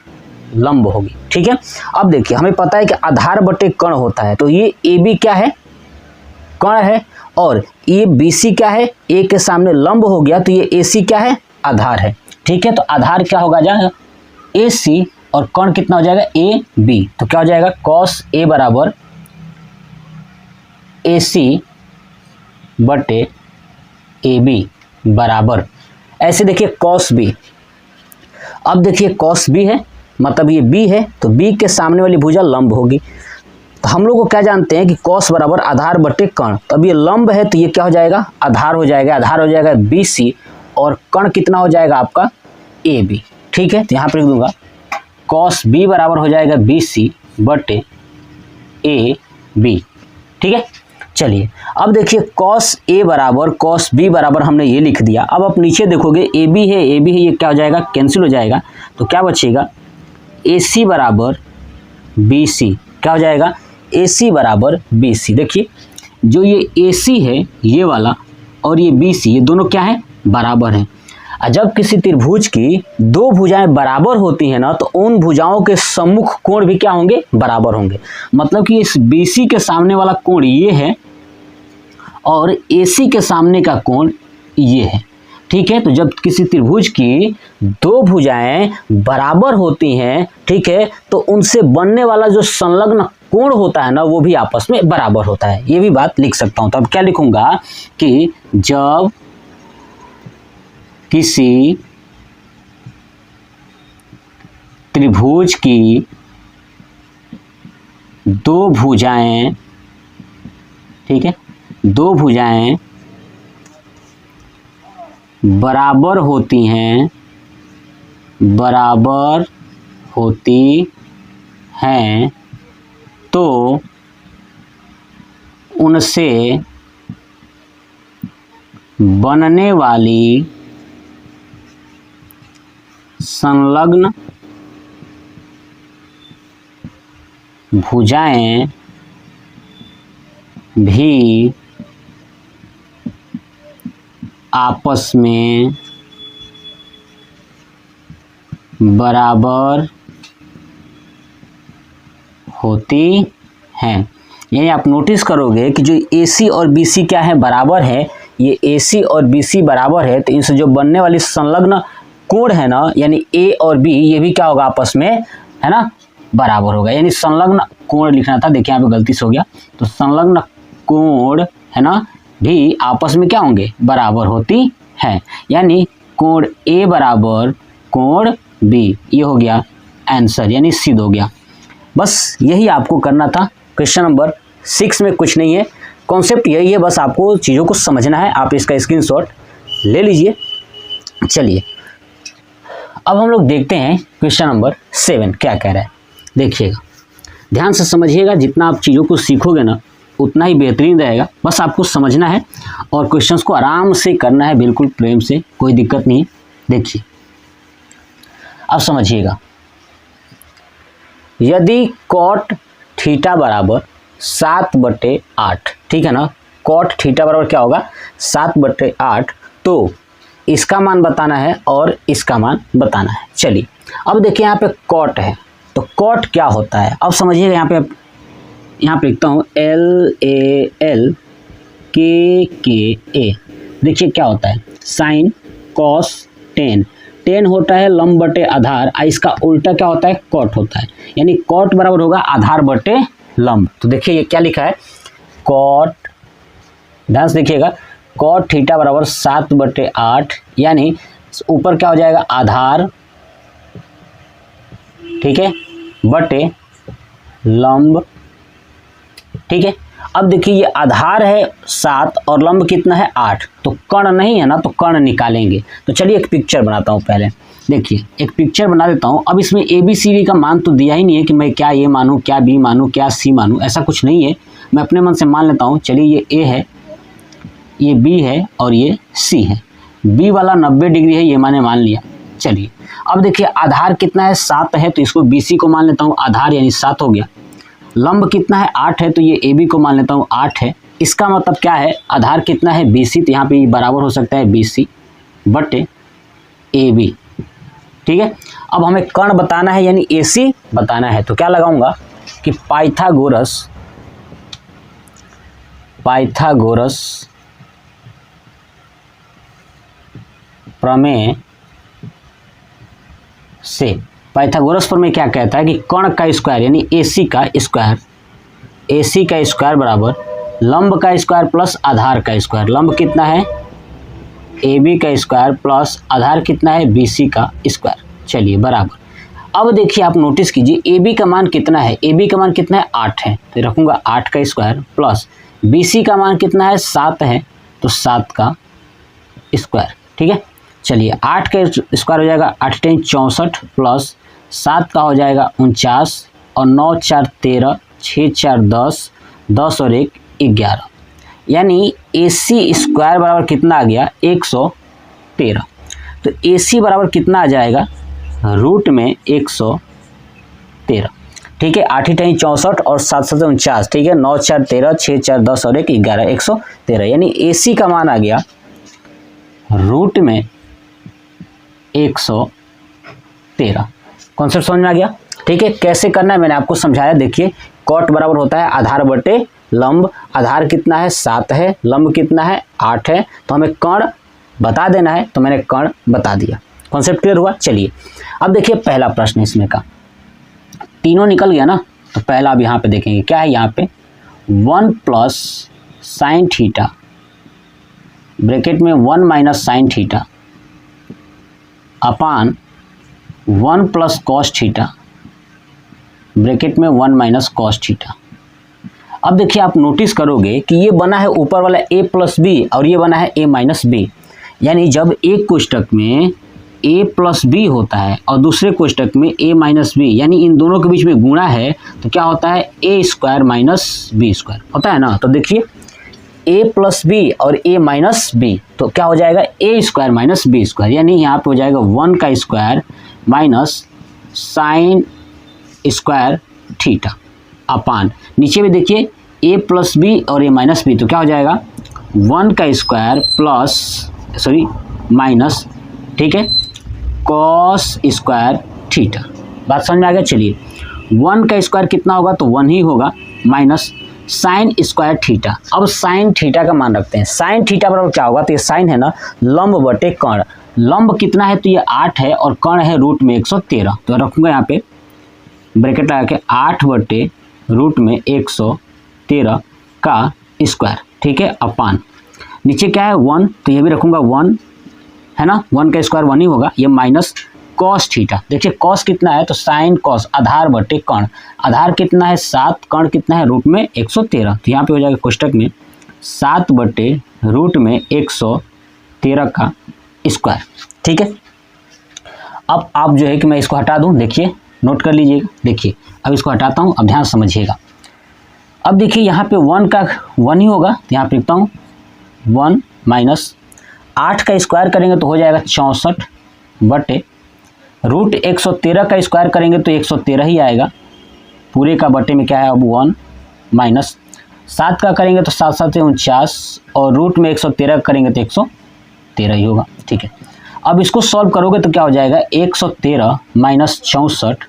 लंब होगी। ठीक है। अब देखिए हमें पता है कि आधार बटे कर्ण होता है, तो ये ए बी क्या है? कर्ण है। और ये BC क्या है? ए के सामने लंब हो गया, तो ये AC क्या है? आधार है। ठीक है, तो आधार क्या होगा जाएगा? AC, और कर्ण कितना हो जाएगा? AB। तो क्या हो जाएगा? कॉस A बराबर AC बटे AB बराबर, ऐसे देखिए कॉस B। अब देखिए कॉस B है, मतलब ये B है, तो B के सामने वाली भुजा लंब होगी। तो हम लोग को क्या जानते हैं कि कॉस बराबर आधार बटे कर्ण। तो अब ये लंब है, तो ये क्या हो जाएगा? आधार हो जाएगा। आधार हो जाएगा BC, और कर्ण कितना हो जाएगा आपका? AB। ठीक है, तो यहाँ पर लिख दूंगा कॉस B बराबर हो जाएगा BC बटे AB। ठीक है, चलिए अब देखिए कॉस A बराबर कॉस B बराबर हमने ये लिख दिया। अब आप नीचे देखोगे AB है, AB है, ये क्या हो जाएगा? कैंसिल हो जाएगा। तो क्या बचेगा? AC बराबर BC। क्या हो जाएगा? AC बराबर BC। देखिए जो ये AC है ये वाला, और ये BC, ये दोनों क्या है? बराबर हैं। जब किसी त्रिभुज की दो भुजाएं बराबर होती हैं ना, तो उन भुजाओं के सम्मुख कोण भी क्या होंगे? बराबर होंगे। मतलब कि इस BC के सामने वाला कोण ये है, और AC के सामने का कोण ये है। ठीक है, तो जब किसी त्रिभुज की दो भुजाएं बराबर होती हैं, ठीक है, तो उनसे बनने वाला जो संलग्न कोण होता है ना, वो भी आपस में बराबर होता है। ये भी बात लिख सकता हूं। तो अब क्या लिखूंगा कि जब किसी त्रिभुज की दो भुजाएं, ठीक है, दो भुजाएं बराबर होती हैं, बराबर होती हैं, तो उनसे बनने वाली संलग्न भुजाएं भी आपस में बराबर होती हैं। यानी आप नोटिस करोगे कि जो AC और BC क्या है? बराबर है। ये AC और BC बराबर है, तो इनसे जो बनने वाली संलग्न कोण है ना, यानी A और B, ये भी क्या होगा? आपस में, है ना, बराबर होगा। यानी संलग्न कोण लिखना था, देखिए यहाँ पे गलती से हो गया। तो संलग्न कोण है ना, भी आपस में क्या होंगे? बराबर होती है। यानी कोण A बराबर कोण B, ये हो गया आंसर, यानी सिद्ध हो गया। बस यही आपको करना था। क्वेश्चन नंबर 6 में कुछ नहीं है, कॉन्सेप्ट यही है, बस आपको चीज़ों को समझना है। आप इसका स्क्रीनशॉट ले लीजिए। चलिए अब हम लोग देखते हैं क्वेश्चन नंबर 7 क्या कह रहा है। देखिएगा, ध्यान से समझिएगा। जितना आप चीज़ों को सीखोगे ना, उतना ही बेहतरीन रहेगा। बस आपको समझना है और क्वेश्चंस को आराम से करना है, बिल्कुल प्रेम से, कोई दिक्कत नहीं है। देखिए अब समझिएगा, यदि कॉट थीटा बराबर 7/8, ठीक है ना, कॉट थीटा बराबर क्या होगा? 7/8, तो इसका मान बताना है और इसका मान बताना है। चलिए अब देखिए यहाँ पे कॉट है, तो कॉट क्या होता है? अब समझिएगा, यहाँ पे लिखता हूँ LAL KKA। देखिए क्या होता है? Sign cos ten. टेन होता है लंब बटे आधार, इसका उल्टा क्या होता है? कॉट होता है। यानी कॉट बराबर होगा आधार बटे लंब। तो देखिए ये क्या लिखा है? कॉट, ध्यान से देखिएगा, कॉट थीटा बराबर 7/8, यानी ऊपर क्या हो जाएगा? आधार, ठीक है, बटे लंब। ठीक है, अब देखिए ये आधार है 7 और लंब कितना है? 8। तो कर्ण नहीं है ना, तो कर्ण निकालेंगे। तो चलिए एक पिक्चर बनाता हूँ। पहले देखिए एक पिक्चर बना देता हूँ। अब इसमें ABCD का मान तो दिया ही नहीं है कि मैं क्या A मानूँ, क्या B मानूँ, क्या C मानूँ, ऐसा कुछ नहीं है। मैं अपने मन से मान लेता हूँ, चलिए ये ए है, ये बी है और ये सी है। बी वाला 90 डिग्री है, ये मैंने मान लिया। चलिए अब देखिए आधार कितना है, 7 है, तो इसको BC को मान लेता हूँ आधार, यानी 7 हो गया। लंब कितना है, 8 है, तो ये AB को मान लेता हूँ 8 है। इसका मतलब क्या है, आधार कितना है BC, तो यहाँ पे बराबर हो सकता है BC बटे AB। ठीक है, अब हमें कर्ण बताना है यानी AC बताना है, तो क्या लगाऊंगा कि पाइथागोरस प्रमेय से, पाइथागोरस प्रमेय क्या कहता है कि कर्ण का स्क्वायर यानी AC का स्क्वायर बराबर लंब का स्क्वायर प्लस आधार का स्क्वायर। लंब कितना है AB का स्क्वायर प्लस आधार कितना है BC का स्क्वायर। चलिए बराबर, अब देखिए आप नोटिस कीजिए AB का मान कितना है, AB का मान कितना है 8 है, तो रखूंगा 8 का स्क्वायर प्लस BC का मान कितना है 7 है, तो 7 का स्क्वायर। ठीक है, चलिए 8 का स्क्वायर हो जाएगा 8 × 64 प्लस 7 का हो जाएगा 49 और 9 × 4 13, 6 × 4 10, 10 और 1 11, यानी AC स्क्वायर बराबर कितना आ गया 113। तो AC बराबर कितना आ जाएगा रूट में 113। ठीक है, 8 × 64 और 7 × 49, ठीक है, 9 × 4 13, 6 × 4 10 और 1 11, 113, यानी AC का मान आ गया रूट में 113। कॉन्सेप्ट समझ में आ गया। ठीक है, कैसे करना है मैंने आपको समझाया। देखिए कॉट बराबर होता है आधार बटे लंब, आधार कितना है 7 है, लंब कितना है 8 है, तो हमें कर्ण बता देना है, तो मैंने कर्ण बता दिया। कॉन्सेप्ट क्लियर हुआ। चलिए अब देखिए पहला प्रश्न इसमें का, तीनों निकल गया ना, तो पहला अब यहाँ पे देखेंगे क्या है, यहाँ पे 1 + sin थीटा ब्रैकेट में 1 - sin theta upon 1 + cos theta bracket में 1 - cos थीटा। अब देखिए आप नोटिस करोगे कि ये बना है ऊपर वाला A + B और ये बना है A - B, यानी जब एक कोष्टक में A + B होता है और दूसरे कोष्टक में A - B, यानी इन दोनों के बीच में गुणा है, तो क्या होता है A² - B² होता है ना। तो देखिए A + B और A - B, तो क्या हो जाएगा A² - B², यानी यहाँ पे हो जाएगा 1 का square minus sin square theta upon, नीचे भी देखिए A + B और A - B, तो क्या हो जाएगा 1 का स्क्वायर प्लस माइनस, ठीक है, cos स्क्वायर थीटा। बात समझ में आ गया। चलिए 1 का स्क्वायर कितना होगा, तो 1 ही होगा, माइनस साइन स्क्वायर थीटा। अब साइन थीटा का मान रखते हैं, साइन थीटा बराबर क्या होगा, तो ये साइन है ना लंब बटे कर्ण। लंब कितना है, तो ये 8 है और कर्ण है रूट में 113, तो रखूंगा यहाँ पे ब्रैकेट लगा के 8 बटे रूट में 113 का स्क्वायर। ठीक है, अपान नीचे क्या है 1, तो ये भी रखूंगा 1 है ना, 1 का स्क्वायर 1 ही होगा, ये माइनस कॉस थीटा। देखिए कॉस कितना है, तो साइन कॉस आधार बटे कर्ण, आधार कितना है 7, कर्ण कितना है रूट में 113, तो यहाँ पे हो जाएगा कोष्टक में 7 बटे रूट में 113 का स्क्वायर। ठीक है, अब आप जो है कि मैं इसको हटा दूं, देखिए नोट कर लीजिएगा। देखिए अब इसको हटाता हूं, अब ध्यान समझिएगा। अब देखिए यहाँ पे 1 का 1 ही होगा, तो यहाँ पे लिखता हूँ 1 माइनस 8 का स्क्वायर करेंगे तो हो जाएगा 64 बटे रूट 113 का स्क्वायर करेंगे तो 113 ही आएगा, पूरे का बटे में क्या है अब 1 माइनस 7 का करेंगे तो 7 7 49 और रूट में 113 करेंगे तो 113 ही होगा। ठीक है, अब इसको सॉल्व करोगे तो क्या हो जाएगा 113 माइनस 64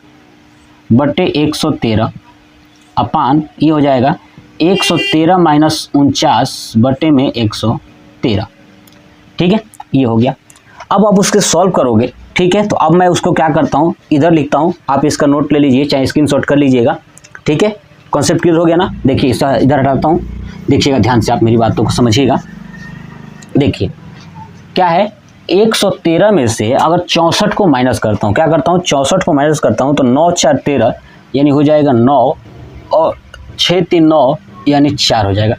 बटे 113 अपान ये हो जाएगा 113 माइनस 49 बटे में 113। ठीक है, ये हो गया। अब आप उसके सॉल्व करोगे, ठीक है, तो अब मैं उसको क्या करता हूँ, इधर लिखता हूँ, आप इसका नोट ले लीजिए चाहे स्क्रीनशॉट कर लीजिएगा। ठीक है, कॉन्सेप्ट क्लियर हो गया ना। देखिए इसका इधर हटाता हूँ, देखिएगा ध्यान से, आप मेरी बातों को समझिएगा। देखिए क्या है 113 में से अगर 64 को माइनस करता हूँ, क्या करता हूँ 64 को माइनस करता हूँ, तो 9 4 13 यानी हो जाएगा 9 और 6 3 9 यानी 4 हो जाएगा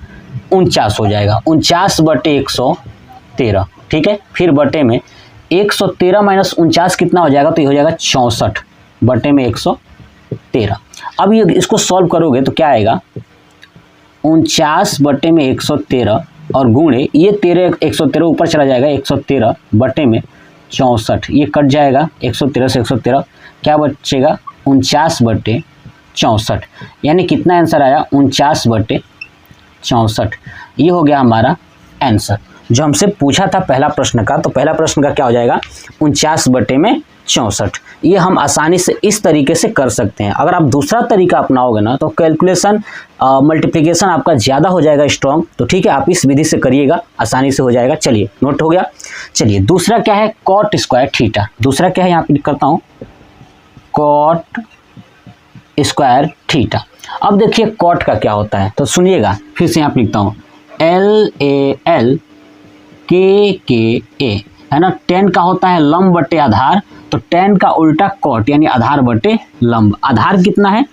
49 हो जाएगा, 49 बटे 113। ठीक है, फिर बटे में 113 माइनस 49 कितना हो जाएगा, तो ये हो जाएगा 64 बटे में 113। अब ये इसको सॉल्व करोगे तो क्या आएगा 49 बटे में 113 और गुणे ये 113 ऊपर चला जाएगा, 113 बटे में 64, ये कट जाएगा 113 से 113, क्या बचेगा 49 बटे 64, यानी कितना आंसर आया 49 बटे 64। ये हो गया हमारा आंसर जो हमसे पूछा था पहला प्रश्न का। तो पहला प्रश्न का क्या हो जाएगा 49 बटे में 64। ये हम आसानी से इस तरीके से कर सकते हैं। अगर आप दूसरा तरीका अपनाओगे ना तो कैलकुलेशन मल्टीप्लिकेशन आपका ज़्यादा हो जाएगा स्ट्रॉन्ग। तो ठीक है, आप इस विधि से करिएगा, आसानी से हो जाएगा। चलिए नोट हो गया। चलिए दूसरा क्या है कॉट स्क्वायर थीटा। दूसरा क्या है यहाँ पे लिख करता हूँ कॉट स्क्वायर थीटा। अब देखिए कॉट का क्या होता है तो सुनिएगा, फिर से यहाँ पे लिखता हूँ LAL KKA है ना। tan का होता है लंब बटे आधार, तो tan का उल्टा कॉट यानी आधार बटे लंब। आधार कितना है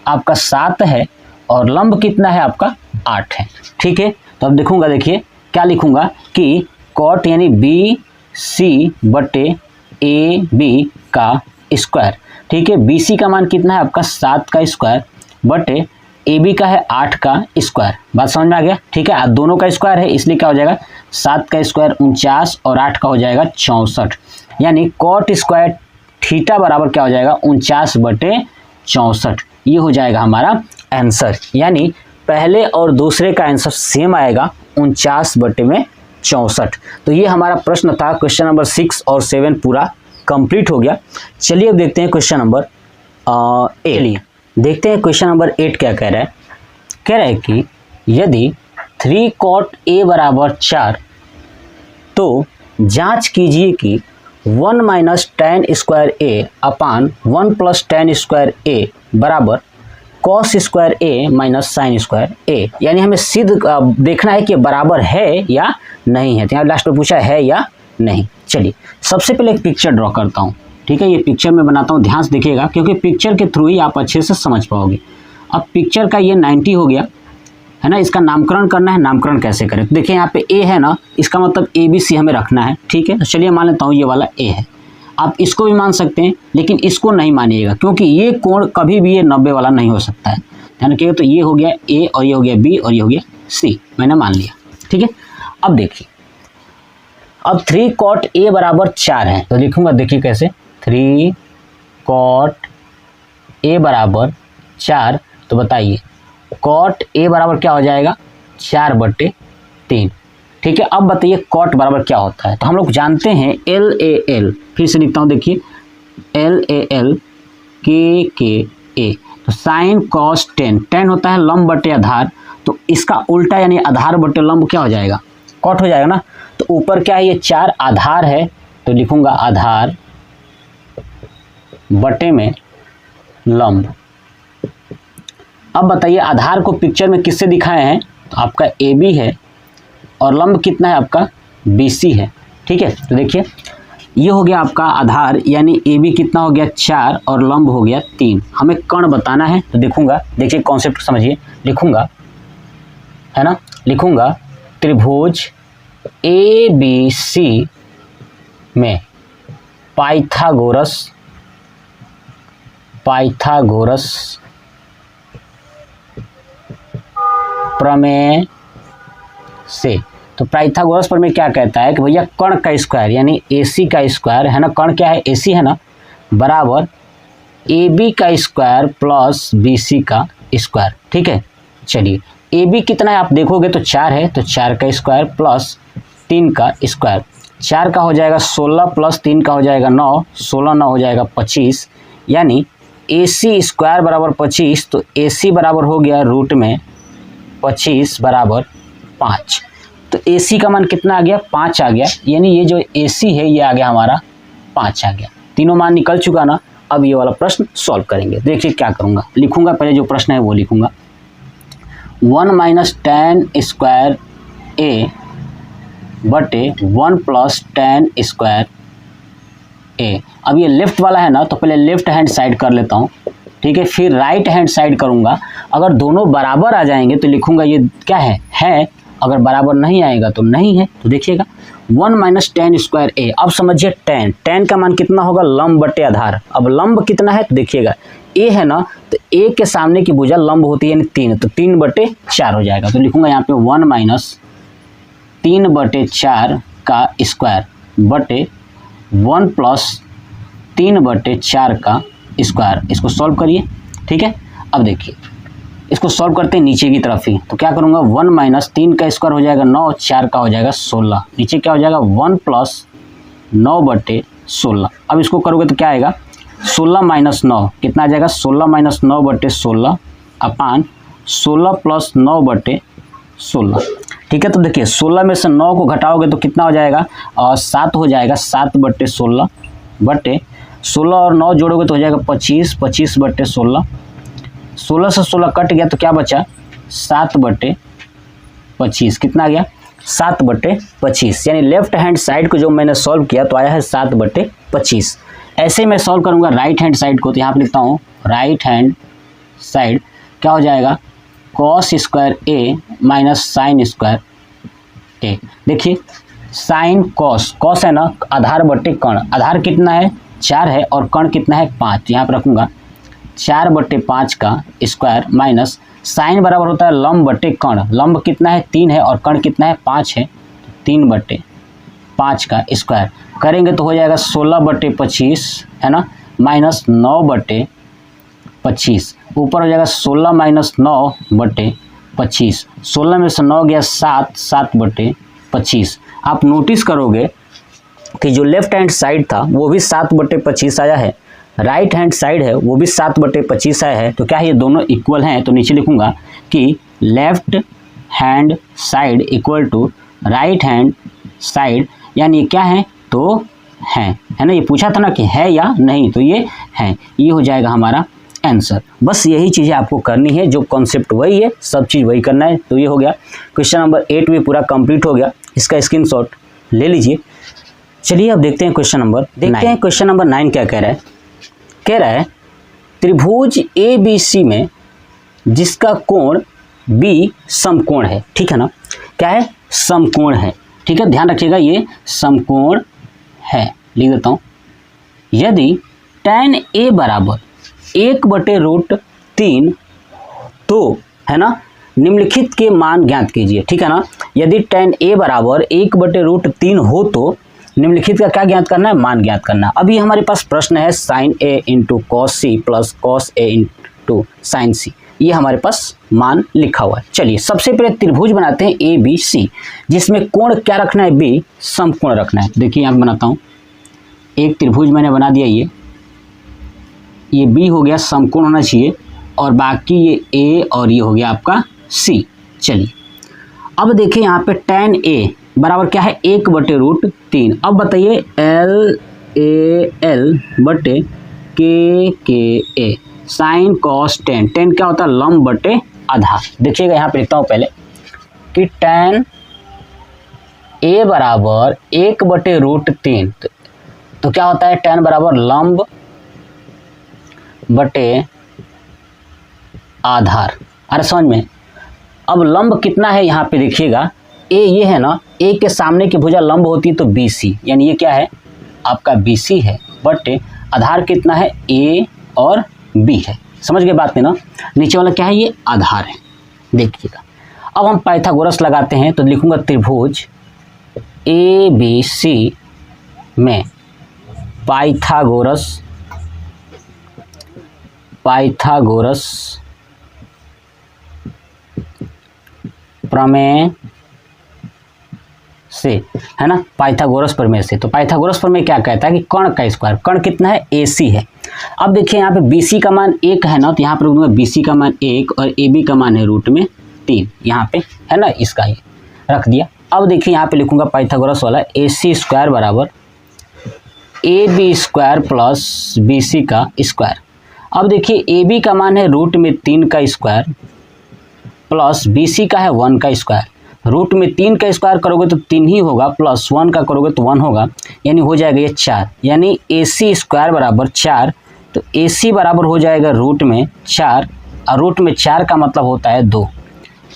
आपका 7 है और लंब कितना है आपका 8 है। ठीक है, तो अब देखूंगा, देखिए क्या लिखूंगा कि कॉट यानी BC बटे AB का स्क्वायर। ठीक है, BC का मान कितना है आपका 7 का स्क्वायर बटे AB का है 8 का स्क्वायर। बात समझ में आ गया। ठीक है, दोनों का स्क्वायर है इसलिए क्या हो जाएगा 7 का स्क्वायर 49 और 8 का हो जाएगा 64, यानी कॉट स्क्वायर थीटा बराबर क्या हो जाएगा 49 बटे 64। ये हो जाएगा हमारा आंसर, यानी पहले और दूसरे का आंसर सेम आएगा 49 बटे में 64। तो ये हमारा प्रश्न था। क्वेश्चन नंबर 6 और 7 पूरा कंप्लीट हो गया। चलिए अब देखते हैं क्वेश्चन नंबर 8। देखते हैं क्वेश्चन नंबर 8 क्या कह रहा है। कह रहा है कि यदि 3 cot A बराबर 4 तो जांच कीजिए कि 1 minus tan square A upon 1 plus tan square A बराबर cos square A minus sine square A। यानी हमें सिद्ध देखना है कि बराबर है या नहीं है। तो यहाँ लास्ट में पूछा है या नहीं। चलिए सबसे पहले एक पिक्चर ड्रॉ करता हूँ। ठीक है, ये पिक्चर मैं बनाता हूँ, ध्यान से देखिएगा क्योंकि पिक्चर के थ्रू ही आप अच्छे से समझ पाओगे। अब पिक्चर का ये 90 हो गया है ना, इसका नामकरण करना है। नामकरण कैसे करें तो देखिए यहाँ पे A है ना, इसका मतलब ABC हमें रखना है। ठीक है, तो चलिए मान लेता हूँ ये वाला A है। आप इसको भी मान सकते हैं लेकिन इसको नहीं मानिएगा क्योंकि ये कोण कभी भी ये 90 वाला नहीं हो सकता है। ध्यान रखिएगा। तो ये हो गया A और ये हो गया B और ये हो गया C, मैंने मान लिया। ठीक है, अब देखिए अब 3 cot A बराबर 4 है तो लिखूंगा, देखिए कैसे 3 cot A बराबर 4। तो बताइए cot A बराबर क्या हो जाएगा 4 बटे 3। ठीक है, अब बताइए cot बराबर क्या होता है। तो हम लोग जानते हैं LAL, फिर से लिखता हूँ, देखिए LAL KKA। तो साइन कॉस टेन, टेन होता है लंब बटे आधार, तो इसका उल्टा यानी आधार बटे लंब क्या हो जाएगा कॉट हो जाएगा ना। तो ऊपर क्या है ये 4 आधार है तो लिखूंगा आधार बटे में लंब। अब बताइए आधार को पिक्चर में किससे दिखाए हैं तो आपका AB है और लंब कितना है आपका BC है। ठीक है, तो देखिए ये हो गया आपका आधार यानी AB कितना हो गया 4 और लंब हो गया 3। हमें कर्ण बताना है तो देखूंगा, देखिए कॉन्सेप्ट समझिए, लिखूंगा है ना, लिखूंगा त्रिभुज ABC में पाइथागोरस प्रमेय से। तो पाइथागोरस प्रमेय क्या कहता है कि भैया कर्ण का स्क्वायर यानी AC का स्क्वायर है ना, कर्ण क्या है AC है ना, बराबर AB का स्क्वायर प्लस BC का स्क्वायर। ठीक है, चलिए AB कितना है आप देखोगे तो 4 है, तो 4 का स्क्वायर प्लस 3 का स्क्वायर। 4 का हो जाएगा 16 प्लस 3 का हो जाएगा 9, 16 9 हो जाएगा 25, यानी AC स्क्वायर बराबर 25। तो AC बराबर हो गया रूट में 25 बराबर 5। तो AC का मान कितना आ गया 5 आ गया, यानी ये जो AC है ये आ गया हमारा 5 आ गया। तीनों मान निकल चुका ना। अब ये वाला प्रश्न सॉल्व करेंगे। देखिए क्या करूँगा, लिखूंगा पहले जो प्रश्न है वो लिखूंगा 1 माइनस tan स्क्वायर A बटे 1 प्लस tan स्क्वायर A। अब ये लेफ्ट वाला है ना तो पहले लेफ्ट हैंड साइड कर लेता हूँ। ठीक है, फिर राइट हैंड साइड करूँगा। अगर दोनों बराबर आ जाएंगे तो लिखूंगा ये क्या है, अगर बराबर नहीं आएगा तो नहीं है। तो देखिएगा 1 माइनस tan स्क्वायर A। अब समझिए tan का मान कितना होगा लंब बटे आधार। अब लंब कितना है तो देखिएगा ए है ना, तो ए के सामने की भुजा लंब होती है यानी 3, तो 3/4 हो जाएगा। तो लिखूंगा यहाँ पे 1 माइनस 3/4 का स्क्वायर बटे 1 प्लस 3/4 का स्क्वायर। इसको सॉल्व करिए, ठीक है। अब देखिए इसको सॉल्व करते हैं नीचे की तरफ ही, तो क्या करूँगा 1 माइनस 3 का स्क्वायर हो जाएगा 9, 4 का हो जाएगा 16, नीचे क्या हो जाएगा 1 प्लस 9/16। अब इसको करोगे तो क्या आएगा 16 माइनस 9 कितना आ जाएगा 16 माइनस 9/16 अपान 16 प्लस 9/16, ठीक है। तो देखिए 16 में से 9 को घटाओगे तो कितना हो जाएगा 7 हो जाएगा, 7/16 बटे 16 और 9 जोड़ोगे तो हो जाएगा 25, 25/16, 16 से 16 कट गया तो क्या बचा 7/25, कितना आ गया 7/25, यानी लेफ्ट हैंड साइड को जो मैंने सॉल्व किया तो आया है 7/25। ऐसे मैं सॉल्व करूंगा राइट हैंड साइड को, तो यहाँ पे लिखता हूँ राइट हैंड साइड क्या हो जाएगा कॉस स्क्वायर ए माइनस साइन स्क्वायर ए। देखिए साइन कॉस है ना आधार बटे कर्ण, आधार कितना है 4 है और कर्ण कितना है 5, यहाँ पर रखूँगा 4/5 का स्क्वायर माइनस साइन बराबर होता है लंब बटे कर्ण, लंब कितना है 3 है और कर्ण कितना है 5 है, 3/5 का स्क्वायर करेंगे तो हो जाएगा 16/25 है ना, माइनस 9/25, ऊपर हो जाएगा 16 माइनस 9/25, 16 में से 9 गया 7, 7/25। आप नोटिस करोगे कि जो लेफ्ट हैंड साइड था वो भी 7/25 आया है, राइट हैंड साइड है वो भी 7/25 आया है, तो क्या है ये दोनों इक्वल हैं। तो नीचे लिखूंगा कि left hand side equal to right hand side, यानी क्या है तो है ना, ये पूछा था ना कि है या नहीं, तो ये है, ये हो जाएगा हमारा आंसर। बस यही चीज़ें आपको करनी है, जो कॉन्सेप्ट वही है, सब चीज़ वही करना है। तो ये हो गया क्वेश्चन नंबर 8 भी पूरा कंप्लीट हो गया, इसका स्क्रीनशॉट ले लीजिए। चलिए अब देखते हैं क्वेश्चन नंबर 9। क्वेश्चन नंबर 9 क्या कह रहा है, कह रहा है त्रिभुज ABC में जिसका कोण B समकोण है, ठीक है ना, क्या है समकोण है, ठीक है, ध्यान रखिएगा ये समकोण है। लिख देता हूँ, यदि tan A बराबर 1/√3 तो है ना निम्नलिखित के मान ज्ञात कीजिए, ठीक है ना। यदि tan A बराबर 1/√3 हो तो निम्नलिखित का क्या ज्ञात करना है, मान ज्ञात करना है। अभी हमारे पास प्रश्न है sin A into cos C plus cos A into sin C, ये हमारे पास मान लिखा हुआ है। चलिए सबसे पहले त्रिभुज बनाते हैं ABC, जिसमें कोण क्या रखना है B समकोण रखना है। देखिए यहाँ बनाता हूँ, एक त्रिभुज मैंने बना दिया, ये B हो गया समकोण होना चाहिए, और बाकी ये A और ये हो गया आपका C। चलिए अब देखिए यहाँ पे tan A बराबर क्या है 1/√3। अब बताइए LAL/KA sign cos ten, ten क्या होता है लंब बटे आधार। देखिएगा यहाँ पे लिखता हूँ पहले कि tan A बराबर 1/√3, तो क्या होता है tan बराबर लंब बटे आधार। अरे समझ में, अब लंब कितना है यहाँ पे देखिएगा A ये है ना, A के सामने की भुजा लंब होती है तो BC, यानी ये क्या है आपका BC है, बटे आधार कितना है A और B है। समझ गए बात में ना, नीचे वाला क्या है ये आधार है। देखिएगा अब हम पाइथागोरस लगाते हैं, तो लिखूंगा त्रिभुज ABC में पाइथागोरस प्रमेय से, है ना, पाइथागोरस प्रमेय से। तो पाइथागोरस प्रमेय क्या कहता है कि कर्ण का स्क्वायर, कर्ण कितना है AC है। अब देखिए यहाँ पे BC का मान 1 है ना, तो यहाँ पर रखूंगा BC का मान 1 और AB का मान है √3, यहाँ पे है ना, इसका ये रख दिया। अब देखिए यहाँ पे लिखूंगा पाइथागोरस वाला AC² बराबर AB² प्लस BC का स्क्वायर। अब देखिए AB का मान है √3 का स्क्वायर प्लस BC का है 1 का स्क्वायर। √3 का स्क्वायर करोगे तो 3 ही होगा, प्लस 1 का करोगे तो 1 होगा, यानी हो जाएगा ये 4, यानी AC² बराबर 4। तो AC बराबर हो जाएगा √4, और √4 का मतलब होता है 2।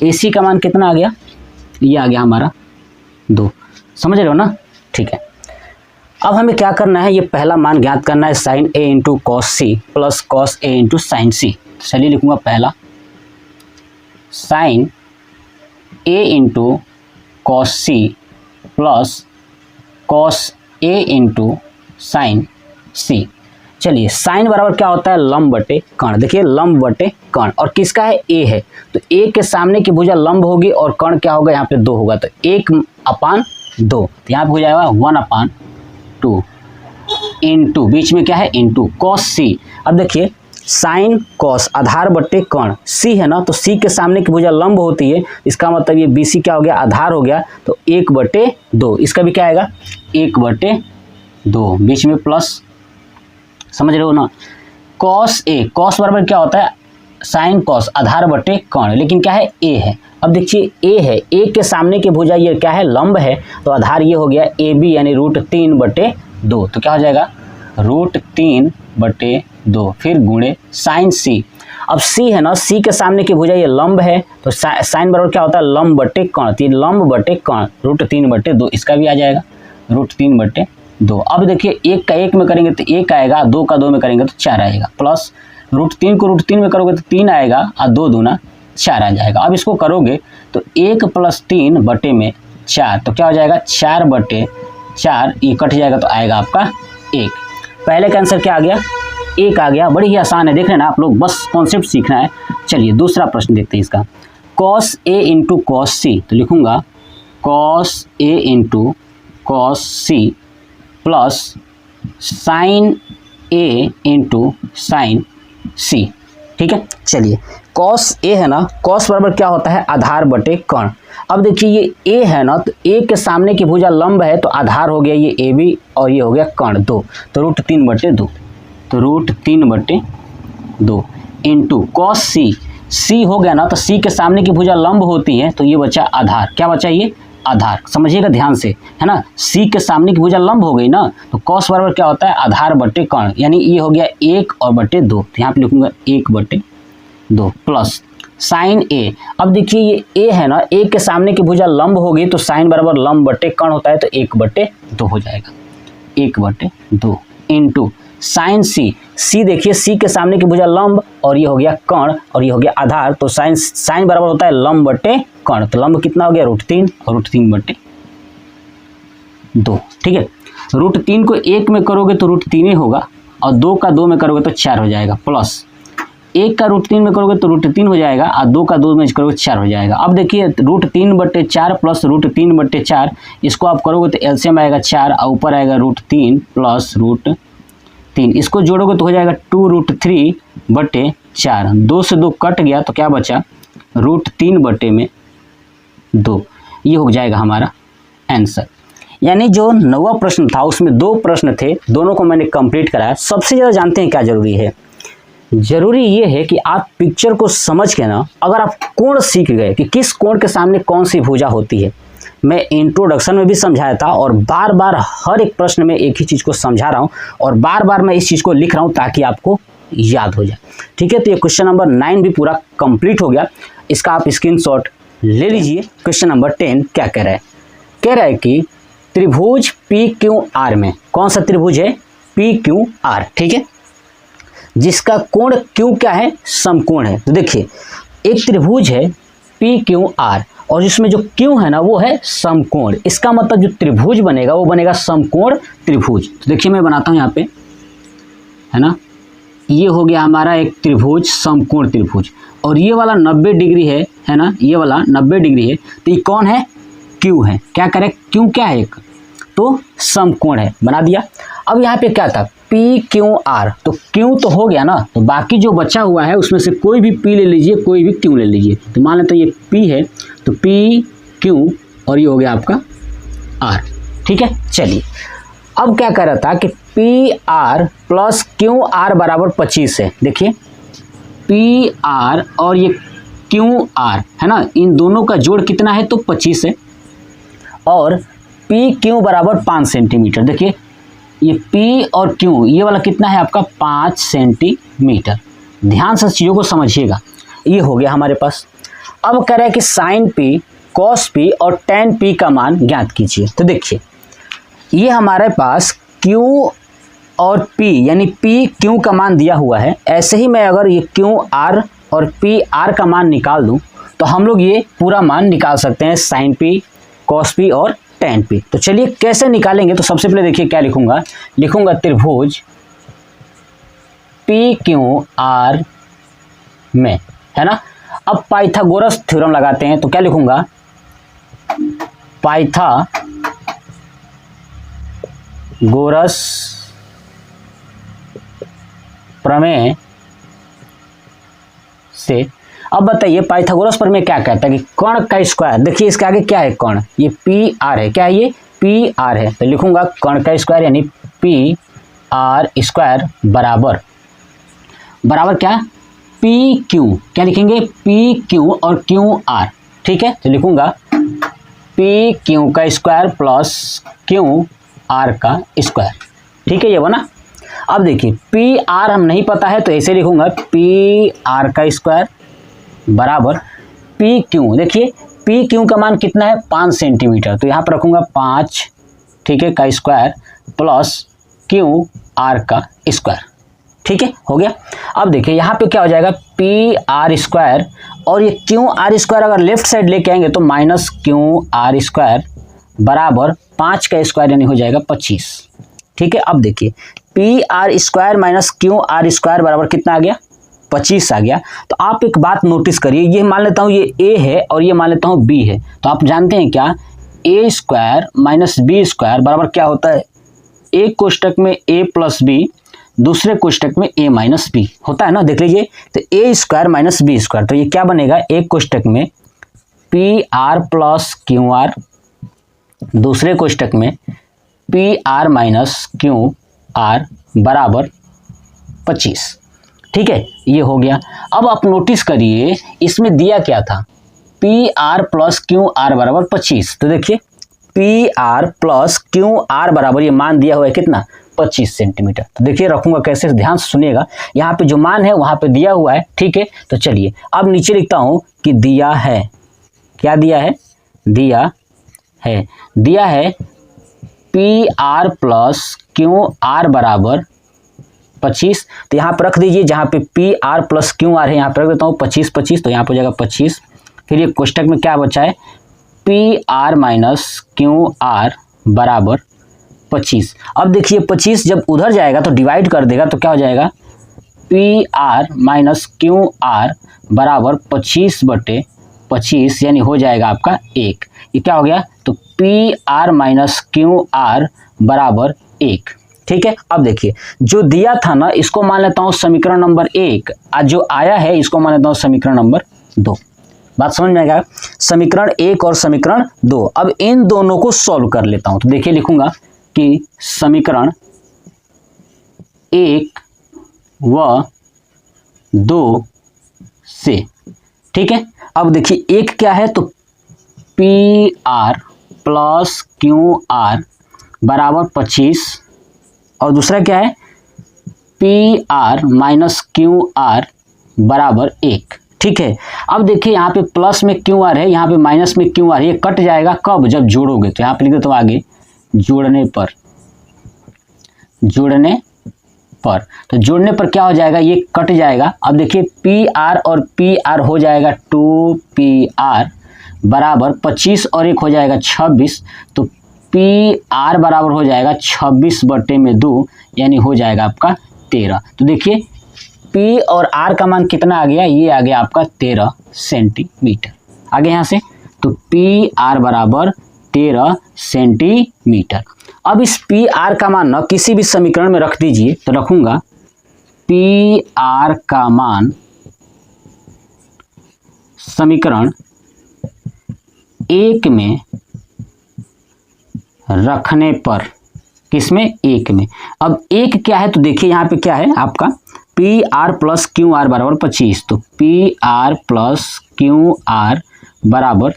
AC का मान कितना आ गया, ये आ गया हमारा 2। समझ रहे हो ना, ठीक है। अब हमें क्या करना है, ये पहला मान ज्ञात करना है sine A into cos C plus cos A into sine C. चलिए लिखूंगा पहला sine A into cos C plus cos A into sine C. चलिए साइन बराबर क्या होता है, लंब बटे कर्ण। देखिए लंब बटे कर्ण, और किसका है, ए है, तो ए के सामने की भुजा लंब होगी और कर्ण क्या होगा, यहाँ पे 2 होगा, तो 1/2, तो यहाँ पे हो जाएगा 1/2 इंटू बीच में क्या है इंटू कॉस सी। अब देखिए साइन कॉस आधार बटे कर्ण, सी है ना, तो सी के सामने की भुजा लंब होती है, इसका मतलब ये बी सी क्या हो गया, आधार हो गया, तो 1/2, इसका भी क्या आएगा 1/2, बीच में प्लस, समझ रहे हो ना। कॉस ए, कॉस बराबर क्या होता है, साइन कॉस आधार बटे कर्ण, लेकिन क्या है ए है। अब देखिए ए है, ए के सामने की भुजा ये क्या है, लंब है, तो आधार ये हो गया ए बी यानी √3/2, तो क्या हो जाएगा √3/2, फिर गुणे साइन सी। अब सी है ना, सी के सामने की भुजा ये लंब है, तो साइन बराबर क्या होता है, लंब बटे कर्ण, तो ये लंब बटे कर्ण √3/2, इसका भी आ जाएगा √3/2। अब देखिए 1 का 1 में करेंगे तो 1 आएगा, 2 का 2 में करेंगे तो 4 आएगा, प्लस √3 को √3 में करोगे तो 3 आएगा, और 2 दूना 4 आ जाएगा। अब इसको करोगे तो 1 + 3/4, तो क्या हो जाएगा 4/4, ये कट जाएगा तो आएगा आपका 1। पहले का आंसर क्या आ गया, 1 आ गया। बड़ी ही आसान है, देख रहे ना आप लोग, बस कॉन्सेप्ट सीखना है। चलिए दूसरा प्रश्न देखते हैं इसका, cos A into cos C, तो लिखूंगा cos A into cos C plus sine A into sine C. ठीक है, चलिए कॉस ए है ना, कॉस बराबर क्या होता है, आधार बटे कर्ण। अब देखिए ये ए है ना, तो ए के सामने की भुजा लंब है, तो आधार हो गया ये ए बी, और ये हो गया कर्ण 2, तो √3/2, तो √3/2 इंटू कॉस सी, सी हो गया ना, तो सी के सामने की भुजा लंब होती है, तो ये बचा आधार, क्या बचा ये आधार, समझिएगा ध्यान से, है ना। सी के सामने की भुजा लंब हो गई ना, तो कॉस बराबर क्या होता है, आधार बटे कर्ण, यानी ये हो गया 1/2, तो यहाँ पे लिखूंगा 1/2 प्लस साइन ए। अब देखिए ये ए है ना, ए के सामने की भुजा लंब होगी, तो साइन बराबर लंब बटे कर्ण होता है, तो 1/2 हो जाएगा, 1/2 इंटू साइन सी। सी देखिए सी के सामने की भुजा लंब, और ये हो गया कर्ण, और ये हो गया आधार, तो साइन बराबर होता है लंब बटे कर्ण, तो लंब कितना हो गया √3, और √3/2। ठीक है, √3 को 1 में करोगे तो √3 होगा, और 2 का 2 में करोगे तो 4 हो जाएगा, प्लस 1 का √3 में करोगे तो √3 हो जाएगा, और 2 का 2 में करोगे 4 हो जाएगा। अब देखिए √3/4 प्लस √3/4, इसको आप करोगे तो एलसीएम आएगा 4, और ऊपर आएगा √3 प्लस √3, इसको जोड़ोगे तो हो जाएगा 2√3/4, 2 से 2 कट गया, तो क्या बचा √3/2, ये हो जाएगा हमारा आंसर। यानी जो 9वां प्रश्न था उसमें 2 प्रश्न थे, दोनों को मैंने कंप्लीट कराया। सबसे ज़्यादा जानते हैं क्या जरूरी है, जरूरी ये है कि आप पिक्चर को समझ के ना, अगर आप कोण सीख गए कि किस कोण के सामने कौन सी भुजा होती है, मैं इंट्रोडक्शन में भी समझाया था, और बार बार हर एक प्रश्न में एक ही चीज़ को समझा रहा हूँ, और बार बार मैं इस चीज़ को लिख रहा हूँ ताकि आपको याद हो जाए। ठीक है, तो ये क्वेश्चन नंबर 9 भी पूरा कंप्लीट हो गया, इसका आप स्क्रीनशॉट ले लीजिए। क्वेश्चन नंबर 10 क्या कह रहा है, कह रहा है कि त्रिभुज PQR में, कौन सा त्रिभुज है, PQR, ठीक है, जिसका कोण Q क्या है, समकोण है। तो देखिए एक त्रिभुज है PQR, और जिसमें जो Q है ना वो है समकोण, इसका मतलब जो त्रिभुज बनेगा वो बनेगा समकोण त्रिभुज। तो देखिए मैं बनाता हूँ यहाँ पे, है ना, ये हो गया हमारा एक त्रिभुज, समकोण त्रिभुज, और ये वाला 90 डिग्री है ना, ये वाला 90 डिग्री है, तो ये कौन है, Q है। क्या करें, Q क्या है, एक तो समकोण है, बना दिया। अब यहाँ पे क्या था, PQR, तो Q तो हो गया ना, तो बाकी जो बचा हुआ है उसमें से कोई भी P ले लीजिए, कोई भी Q ले लीजिए। तो मान लेते तो ये P है, तो PQ, और ये हो गया आपका R। ठीक है, चलिए अब क्या कर रहा था कि PR प्लस QR बराबर 25 है। देखिए PR और ये QR है ना, इन दोनों का जोड़ कितना है, तो 25 है, और PQ बराबर 5 सेंटीमीटर। देखिए ये P और Q ये वाला कितना है आपका, 5 सेंटीमीटर। ध्यान से चीज़ों को समझिएगा। ये हो गया हमारे पास। अब कह रहा है कि साइन P, कॉस P और tan P का मान ज्ञात कीजिए। तो देखिए ये हमारे पास Q और P यानी P Q का मान दिया हुआ है, ऐसे ही मैं अगर ये Q R और P R का मान निकाल दूं तो हम लोग ये पूरा मान निकाल सकते हैं sin P, cos P और tan P। तो चलिए कैसे निकालेंगे, तो सबसे पहले देखिए क्या लिखूंगा, लिखूंगा त्रिभुज PQR में, है ना। अब पाइथागोरस थ्योरम लगाते हैं, तो क्या लिखूंगा, पाइथागोरस प्रमेय से। अब बताइए पाइथागोरस प्रमेय क्या कहता है कि कर्ण का स्क्वायर, देखिए इसके आगे क्या है, कर्ण, ये पी आर है, क्या है ये पी आर है, तो लिखूंगा कर्ण का स्क्वायर यानी पी आर स्क्वायर बराबर क्या, पी क्यू, क्या लिखेंगे पी क्यू और क्यू आर, ठीक है। तो लिखूंगा पी क्यू का स्क्वायर प्लस क्यू आर का स्क्वायर, ठीक है, ये बना। अब देखिए पी आर हम नहीं पता है तो ऐसे लिखूंगा पी आर का स्क्वायर बराबर पी क्यू, देखिए पी क्यू का मान कितना है 5 सेंटीमीटर, तो यहाँ पर रखूंगा 5, ठीक है, का स्क्वायर प्लस क्यू आर का स्क्वायर, ठीक है, हो गया। अब देखिए यहाँ पे क्या हो जाएगा पी आर स्क्वायर और ये क्यू आर स्क्वायर अगर लेफ्ट साइड लेके आएंगे तो माइनस क्यू आर स्क्वायर बराबर 5 का स्क्वायर यानी हो जाएगा 25, ठीक है। अब देखिए P R square minus q are square बराबर कितना आ गया 25 आ गया। तो आप एक बात नोटिस करिए, ये मान लेता हूँ ये a है और ये मान लेता हूँ b है, तो आप जानते हैं क्या a square minus b square बराबर क्या होता है, एक कोष्टक में a प्लस बी, दूसरे कोष्टक में a माइनस बी होता है ना, देख लीजिए। तो a square minus b square, तो ये क्या बनेगा, एक कोष्टक में p r plus q r, दूसरे कोष्टक में p r minus q r बराबर 25, ठीक है, ये हो गया। अब आप नोटिस करिए इसमें दिया क्या था, P r plus q r बराबर 25, तो देखिए P r plus q r बराबर ये मान दिया हुआ है कितना 25 सेंटीमीटर। तो देखिए रखूंगा कैसे, ध्यान से सुनिएगा, यहाँ पे जो मान है वहां पे दिया हुआ है, ठीक है। तो चलिए अब नीचे लिखता हूं कि दिया है, क्या दिया है, दिया है P r plus q r बराबर 25, तो यहाँ पर रख दीजिए, जहाँ पे P r plus q are है यहाँ पर रख देता हूँ 25, तो यहाँ पर हो जाएगा 25। फिर ये कोष्टक में क्या बचा है, P r minus q r बराबर 25। अब देखिए 25 जब उधर जाएगा तो डिवाइड कर देगा, तो क्या हो जाएगा P r minus q r बराबर 25/25 यानी हो जाएगा आपका 1, ये क्या हो गया, तो P r minus q r बराबर 1, ठीक है। अब देखिए जो दिया था ना इसको मान लेता हूँ समीकरण नंबर 1, आज जो आया है इसको मान लेता हूँ समीकरण नंबर 2, बात समझ में आएगा, समीकरण 1 और समीकरण 2। अब इन दोनों को सॉल्व कर लेता हूँ, तो देखिए लिखूंगा कि समीकरण 1 व 2 से, ठीक है। अब देखिए एक क्या है, तो P r plus q r बराबर 25 और दूसरा क्या है P r minus q r बराबर 1, ठीक है। अब देखिए यहाँ पे प्लस में क्यू आर है, यहाँ पे माइनस में क्यू आर, ये कट जाएगा कब, जब जोड़ोगे, तो यहाँ पे लिख देता हूँ आगे जोड़ने पर, तो जोड़ने पर क्या हो जाएगा, ये कट जाएगा। अब देखिए पी आर और पी आर हो जाएगा 2pr बराबर 25 और 1 हो जाएगा 26, तो पी आर बराबर हो जाएगा 26/2 यानी हो जाएगा आपका 13। तो देखिए पी और आर का मान कितना आ गया, ये आ गया आपका 13 सेंटीमीटर। आगे यहाँ से तो पी आर बराबर 13 सेंटीमीटर। अब इस पी आर का मान ना किसी भी समीकरण में रख दीजिए, तो रखूंगा पी आर का मान समीकरण 1 में रखने पर, किसमें 1 में। अब 1 क्या है, तो देखिए यहाँ पे क्या है आपका P r plus q r बराबर 25, तो P r plus q r बराबर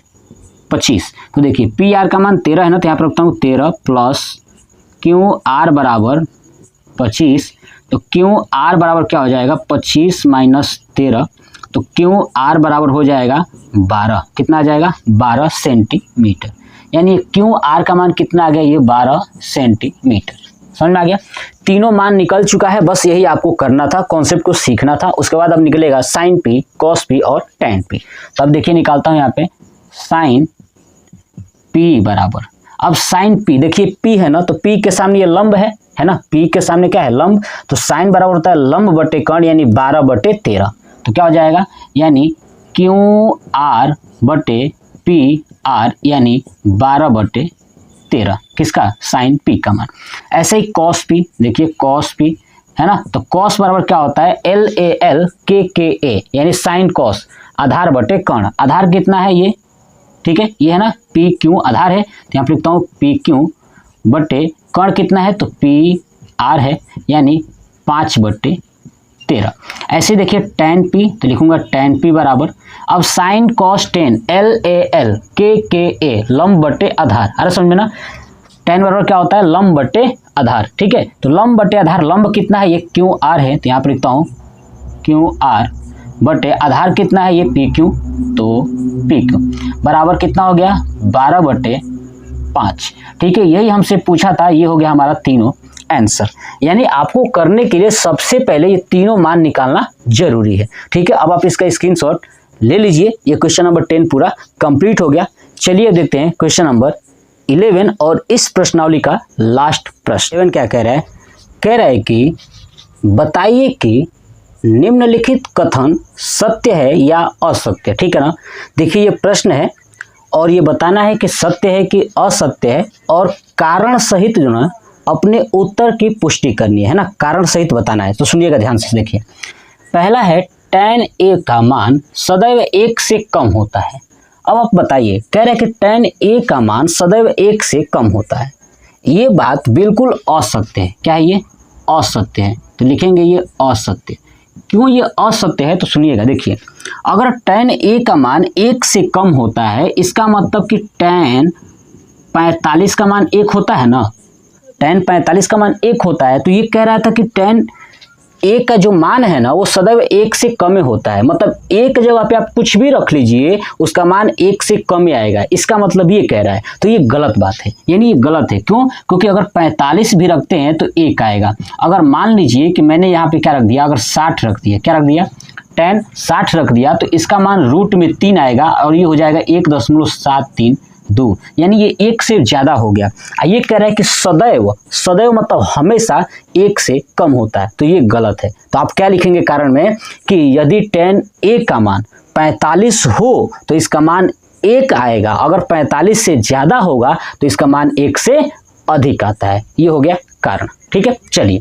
25। तो देखिए पी आर का मान 13 है ना, तो यहाँ पर रखता हूँ 13 प्लस क्यू आर बराबर 25, तो क्यू आर बराबर क्या हो जाएगा 25 माइनस 13, तो क्यू आर बराबर हो जाएगा 12, कितना आ जाएगा 12 सेंटीमीटर, यानी क्यू आर का मान कितना आ गया, ये 12 सेंटीमीटर। समझ में आ गया। तीनों मान निकल चुका है, बस यही आपको करना था, कॉन्सेप्ट को सीखना था। उसके बाद अब निकलेगा साइन पी, कॉस पी और टेन पी। तब देखिए निकालता हूं यहाँ पे साइन पी बराबर, अब साइन पी देखिए पी है ना, तो पी के सामने ये लंब है ना, पी के सामने क्या है लंब, तो साइन बराबर होता है लंब बटे कर्ण यानी 12/13। तो क्या हो जाएगा यानी क्यू आर बटे पी आर यानी 12/13 किसका साइन पी का मान। ऐसे ही कॉस पी, देखिए कॉस पी है ना, तो कॉस बराबर क्या होता है LAL KKA यानी साइन कॉस आधार बटे कर्ण। आधार कितना है ये, ठीक है ये है ना पी क्यू आधार है, तो यहाँ पर लिखता हूँ पी क्यू बटे कर्ण कितना है तो पी आर है यानी 5/13। ऐसे देखिए टेन पी, तो लिखूंगा टेन पी बराबर, अब sign cos ten LAL KKA लंब बटे आधार, अरे समझ में ना, टेन बराबर क्या होता है लंब बटे आधार, ठीक है। तो लंब बटे आधार, लंब कितना है ये क्यू आर है, तो यहाँ पर लिखता हूँ क्यू आर बटे आधार कितना है ये पी क्यू, तो पी क्यू बराबर कितना हो गया 12/5, ठीक है। यही हमसे पूछा था, ये हो गया हमारा तीनों आंसर। यानी आपको करने के लिए सबसे पहले ये तीनों मान निकालना जरूरी है, ठीक है। अब आप इसका स्क्रीनशॉट ले लीजिए। ये क्वेश्चन नंबर 10 पूरा कंप्लीट हो गया। चलिए देखते हैं क्वेश्चन नंबर 11 और इस प्रश्नावली का लास्ट प्रश्न। 11 क्या कह रहा है कि बताइए कि निम्नलिखित कथन सत्य है या असत्य, ठीक है ना। देखिए ये प्रश्न है और ये बताना है कि सत्य है कि असत्य है, और कारण सहित जो ना अपने उत्तर की पुष्टि करनी है ना, कारण सहित बताना है। तो सुनिएगा ध्यान से, देखिए पहला है tan a का मान सदैव 1 से कम होता है। अब आप बताइए, कह रहे हैं कि tan a का मान सदैव 1 से कम होता है। ये बात बिल्कुल असत्य है। क्या है ये असत्य है, तो लिखेंगे ये असत्य। क्यों ये असत्य है तो सुनिएगा, देखिए अगर tan a का मान 1 से कम होता है, इसका मतलब कि tan 45 का मान 1 होता है ना, tan 45 का मान 1 होता है, तो ये कह रहा था कि tan a का जो मान है ना वो सदैव 1 से कम होता है। मतलब एक जगह पे आप कुछ भी रख लीजिए उसका मान 1 से कम ही आएगा, इसका मतलब ये कह रहा है। तो ये गलत बात है, यानी ये गलत है। क्यों? क्योंकि अगर 45 भी रखते हैं तो 1 आएगा। अगर मान लीजिए कि मैंने यहाँ पे क्या रख दिया, अगर 60 रख दिया, क्या रख दिया tan 60 रख दिया, तो इसका मान रूट में 3 आएगा और ये हो जाएगा 1.732, यानी ये 1 से ज़्यादा हो गया। ये कह रहा है कि सदैव, सदैव मतलब हमेशा 1 से कम होता है, तो ये गलत है। तो आप क्या लिखेंगे कारण में कि यदि tan a का मान 45 हो तो इसका मान 1 आएगा, अगर 45 से ज़्यादा होगा तो इसका मान 1 से अधिक आता है। ये हो गया कारण, ठीक है। चलिए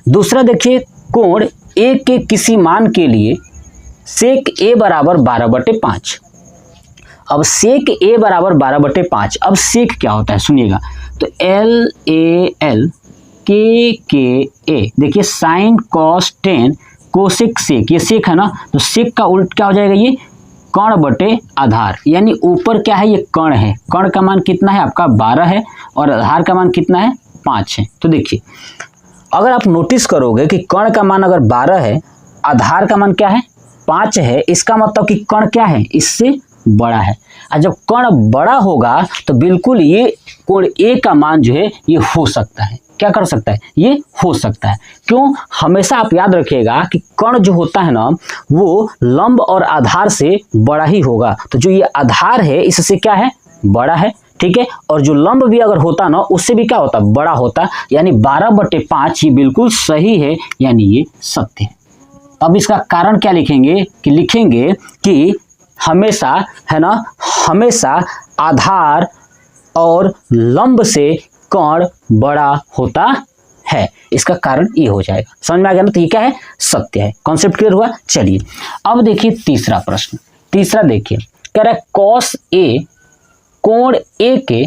दूसरा देखिए, कोण a के किसी मान के लिए सेक a बराबर 12/5। अब सेक a बराबर 12/5। अब सेक क्या होता है सुनिएगा, तो LAL KKA, देखिए sine cos tan cosec sec, ये सेक है ना, तो सेक का उल्ट क्या हो जाएगा ये कर्ण बटे आधार, यानी ऊपर क्या है ये कर्ण है, कर्ण का मान कितना है आपका 12 है और आधार का मान कितना है 5 है। तो देखिए अगर आप नोटिस करोगे कि कर्ण का मान अगर 12 है, आधार का मान क्या है 5 है, इसका मतलब कि कर्ण क्या है इससे बड़ा है। और जब कर्ण बड़ा होगा तो बिल्कुल ये कोण a का मान जो है ये हो सकता है, क्या कर सकता है ये हो सकता है। क्यों? हमेशा आप याद रखिएगा कि कर्ण जो होता है ना वो लंब और आधार से बड़ा ही होगा। तो जो ये आधार है इससे क्या है बड़ा है, ठीक है, और जो लंब भी अगर होता ना उससे भी क्या होता बड़ा होता, यानी 12/5 ये बिल्कुल सही है, यानी ये सत्य है। अब इसका कारण क्या लिखेंगे कि लिखेंगे कि हमेशा है ना, हमेशा आधार और लंब से कर्ण बड़ा होता है, इसका कारण ये हो जाएगा। समझ में आ गया ना, तो ये क्या है सत्य है। कॉन्सेप्ट क्लियर हुआ। चलिए अब देखिए तीसरा प्रश्न। तीसरा देखिए कह रहा है कॉस ए कोण ए के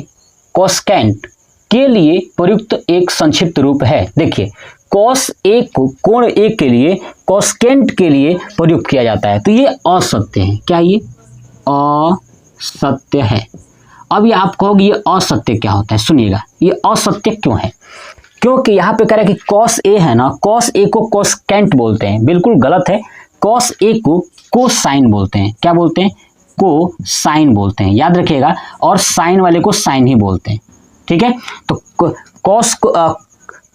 कोसेकेंट के लिए प्रयुक्त एक संक्षिप्त रूप है। देखिए कॉस ए को कोण ए के लिए कोसेकेंट के लिए प्रयुक्त किया जाता है, तो ये असत्य है। क्या ये असत्य है। अब ये आप कहोगे ये असत्य क्या होता है, सुनिएगा ये असत्य क्यों है। क्योंकि यहाँ पे कह रहा है कि कॉस ए है ना, कॉस ए को कोसेकेंट बोलते हैं, बिल्कुल गलत है। कॉस ए को कोसाइन बोलते हैं। क्या बोलते हैं? कोसाइन बोलते हैं, याद रखिएगा। और साइन वाले को साइन ही बोलते हैं, ठीक है। तो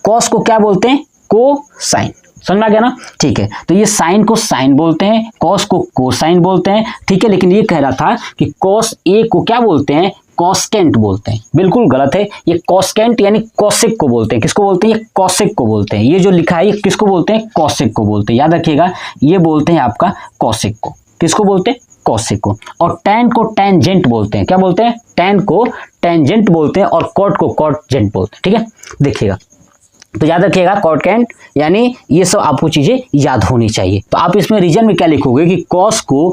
कॉस को क्या बोलते हैं? कोसाइन। समझ में आ गया ना? ठीक है, तो ये साइन को साइन बोलते हैं, कॉस को कोसाइन बोलते हैं, ठीक है। लेकिन ये कह रहा था कि कॉस ए को क्या बोलते हैं? कॉसेकेंट बोलते हैं। बिल्कुल गलत है, ये कॉसेकेंट यानी कॉसेक को बोलते हैं। किसको बोलते हैं? ये कॉसेक को बोलते हैं। ये जो लिखा है ये किसको बोलते हैं? कॉसेक को बोलते हैं। याद रखिएगा, ये बोलते हैं आपका कॉसेक को। किसको बोलते हैं? कॉसेक को। और टैन को टैंजेंट बोलते हैं। क्या बोलते हैं? टैन को टैंजेंट बोलते हैं और कॉट को कॉटजेंट बोलते हैं। ठीक है, देखिएगा, तो याद रखिएगा कॉटकेंट यानी ये सब आपको चीजें याद होनी चाहिए। तो आप इसमें रीजन में क्या लिखोगे कि कॉस को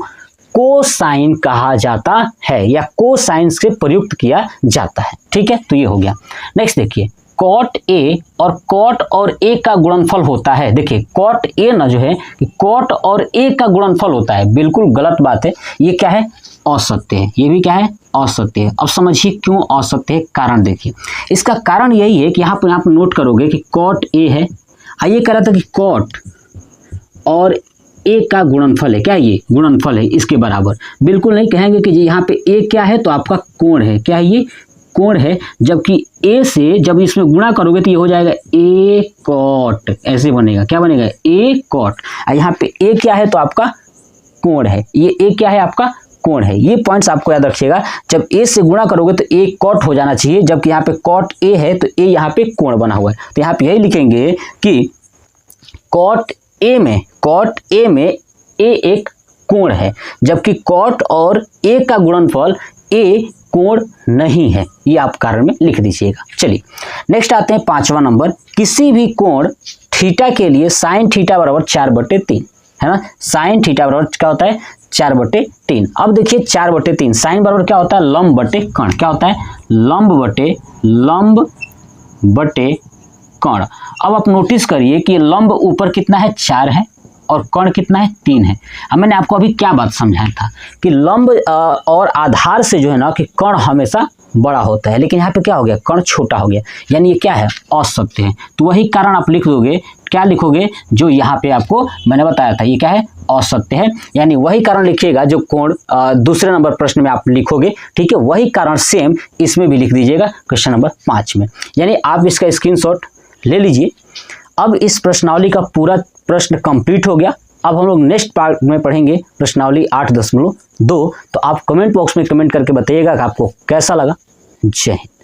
कोसाइन कहा जाता है या कोसाइन से प्रयुक्त किया जाता है। ठीक है, तो ये हो गया। नेक्स्ट देखिए, कॉट ए और ए का गुणनफल होता है। देखिए कॉट ए ना जो है कि कॉट और ए का गुणनफल होता है, बिल्कुल गलत बात है। ये क्या है? असत्य है। ये भी क्या है? असत्य है। अब समझिए क्यों असत्य है, कारण देखिए। इसका कारण यही है कि यहाँ पर आप नोट करोगे कि कॉट ए है, आइए कह रहा था कि कॉट और ए का गुणनफल है। क्या ये गुणनफल है इसके बराबर? बिल्कुल नहीं कहेंगे कि जी यहाँ पे ए क्या है तो आपका कोण है। क्या है? ये कोण है। जबकि ए से जब इसमें गुणा करोगे तो ये हो जाएगा ए कॉट, ऐसे बनेगा। क्या बनेगा? ए कॉट। यहाँ पे ए क्या है तो आपका कोण है। ये ए क्या है? आपका कोण है। ये पॉइंट्स आपको याद रखिएगा। जब ए से गुणा करोगे तो ए कॉट हो जाना चाहिए, जबकि यहाँ पे कॉट ए है तो ए यहाँ पे कोण बना हुआ है। तो यहाँ पे यही लिखेंगे कि कॉट ए में ए एक कोण है, जबकि कॉट और ए का गुणनफल ए कोण नहीं है। ये आप कारण में लिख दीजिएगा। चलिए नेक्स्ट आते हैं 5वां नंबर। किसी भी कोण थीटा के लिए साइन थीटा बराबर 4/3 है ना। साइन थीटा बराबर क्या होता है? 4/3। अब देखिए 4/3 साइन बराबर क्या होता है? लंब बटे कर्ण। क्या होता है? लंब बटे कर्ण। अब आप नोटिस करिए कि लंब ऊपर कितना है? 4 है और कर्ण कितना है? 3 है। अब मैंने आपको अभी क्या बात समझाया था कि लंब और आधार से जो है ना कि कर्ण हमेशा बड़ा होता है, लेकिन यहाँ पे क्या हो गया? कर्ण छोटा हो गया, यानी ये क्या है? असत्य है। तो वही कारण आप लिख दोगे। क्या लिखोगे? जो यहाँ पे आपको मैंने बताया था, ये क्या है? असत्य है। यानी वही कारण लिखिएगा जो कोण दूसरे नंबर प्रश्न में आप लिखोगे। ठीक है, वही कारण सेम इसमें भी लिख दीजिएगा क्वेश्चन नंबर 5 में। यानी आप इसका स्क्रीनशॉट ले लीजिए। अब इस प्रश्नावली का पूरा प्रश्न कंप्लीट हो गया। अब हम लोग नेक्स्ट पार्ट में पढ़ेंगे प्रश्नावली 8.2। तो आप कमेंट बॉक्स में कमेंट करके बताइएगा कि आपको कैसा लगा। जय हिंद।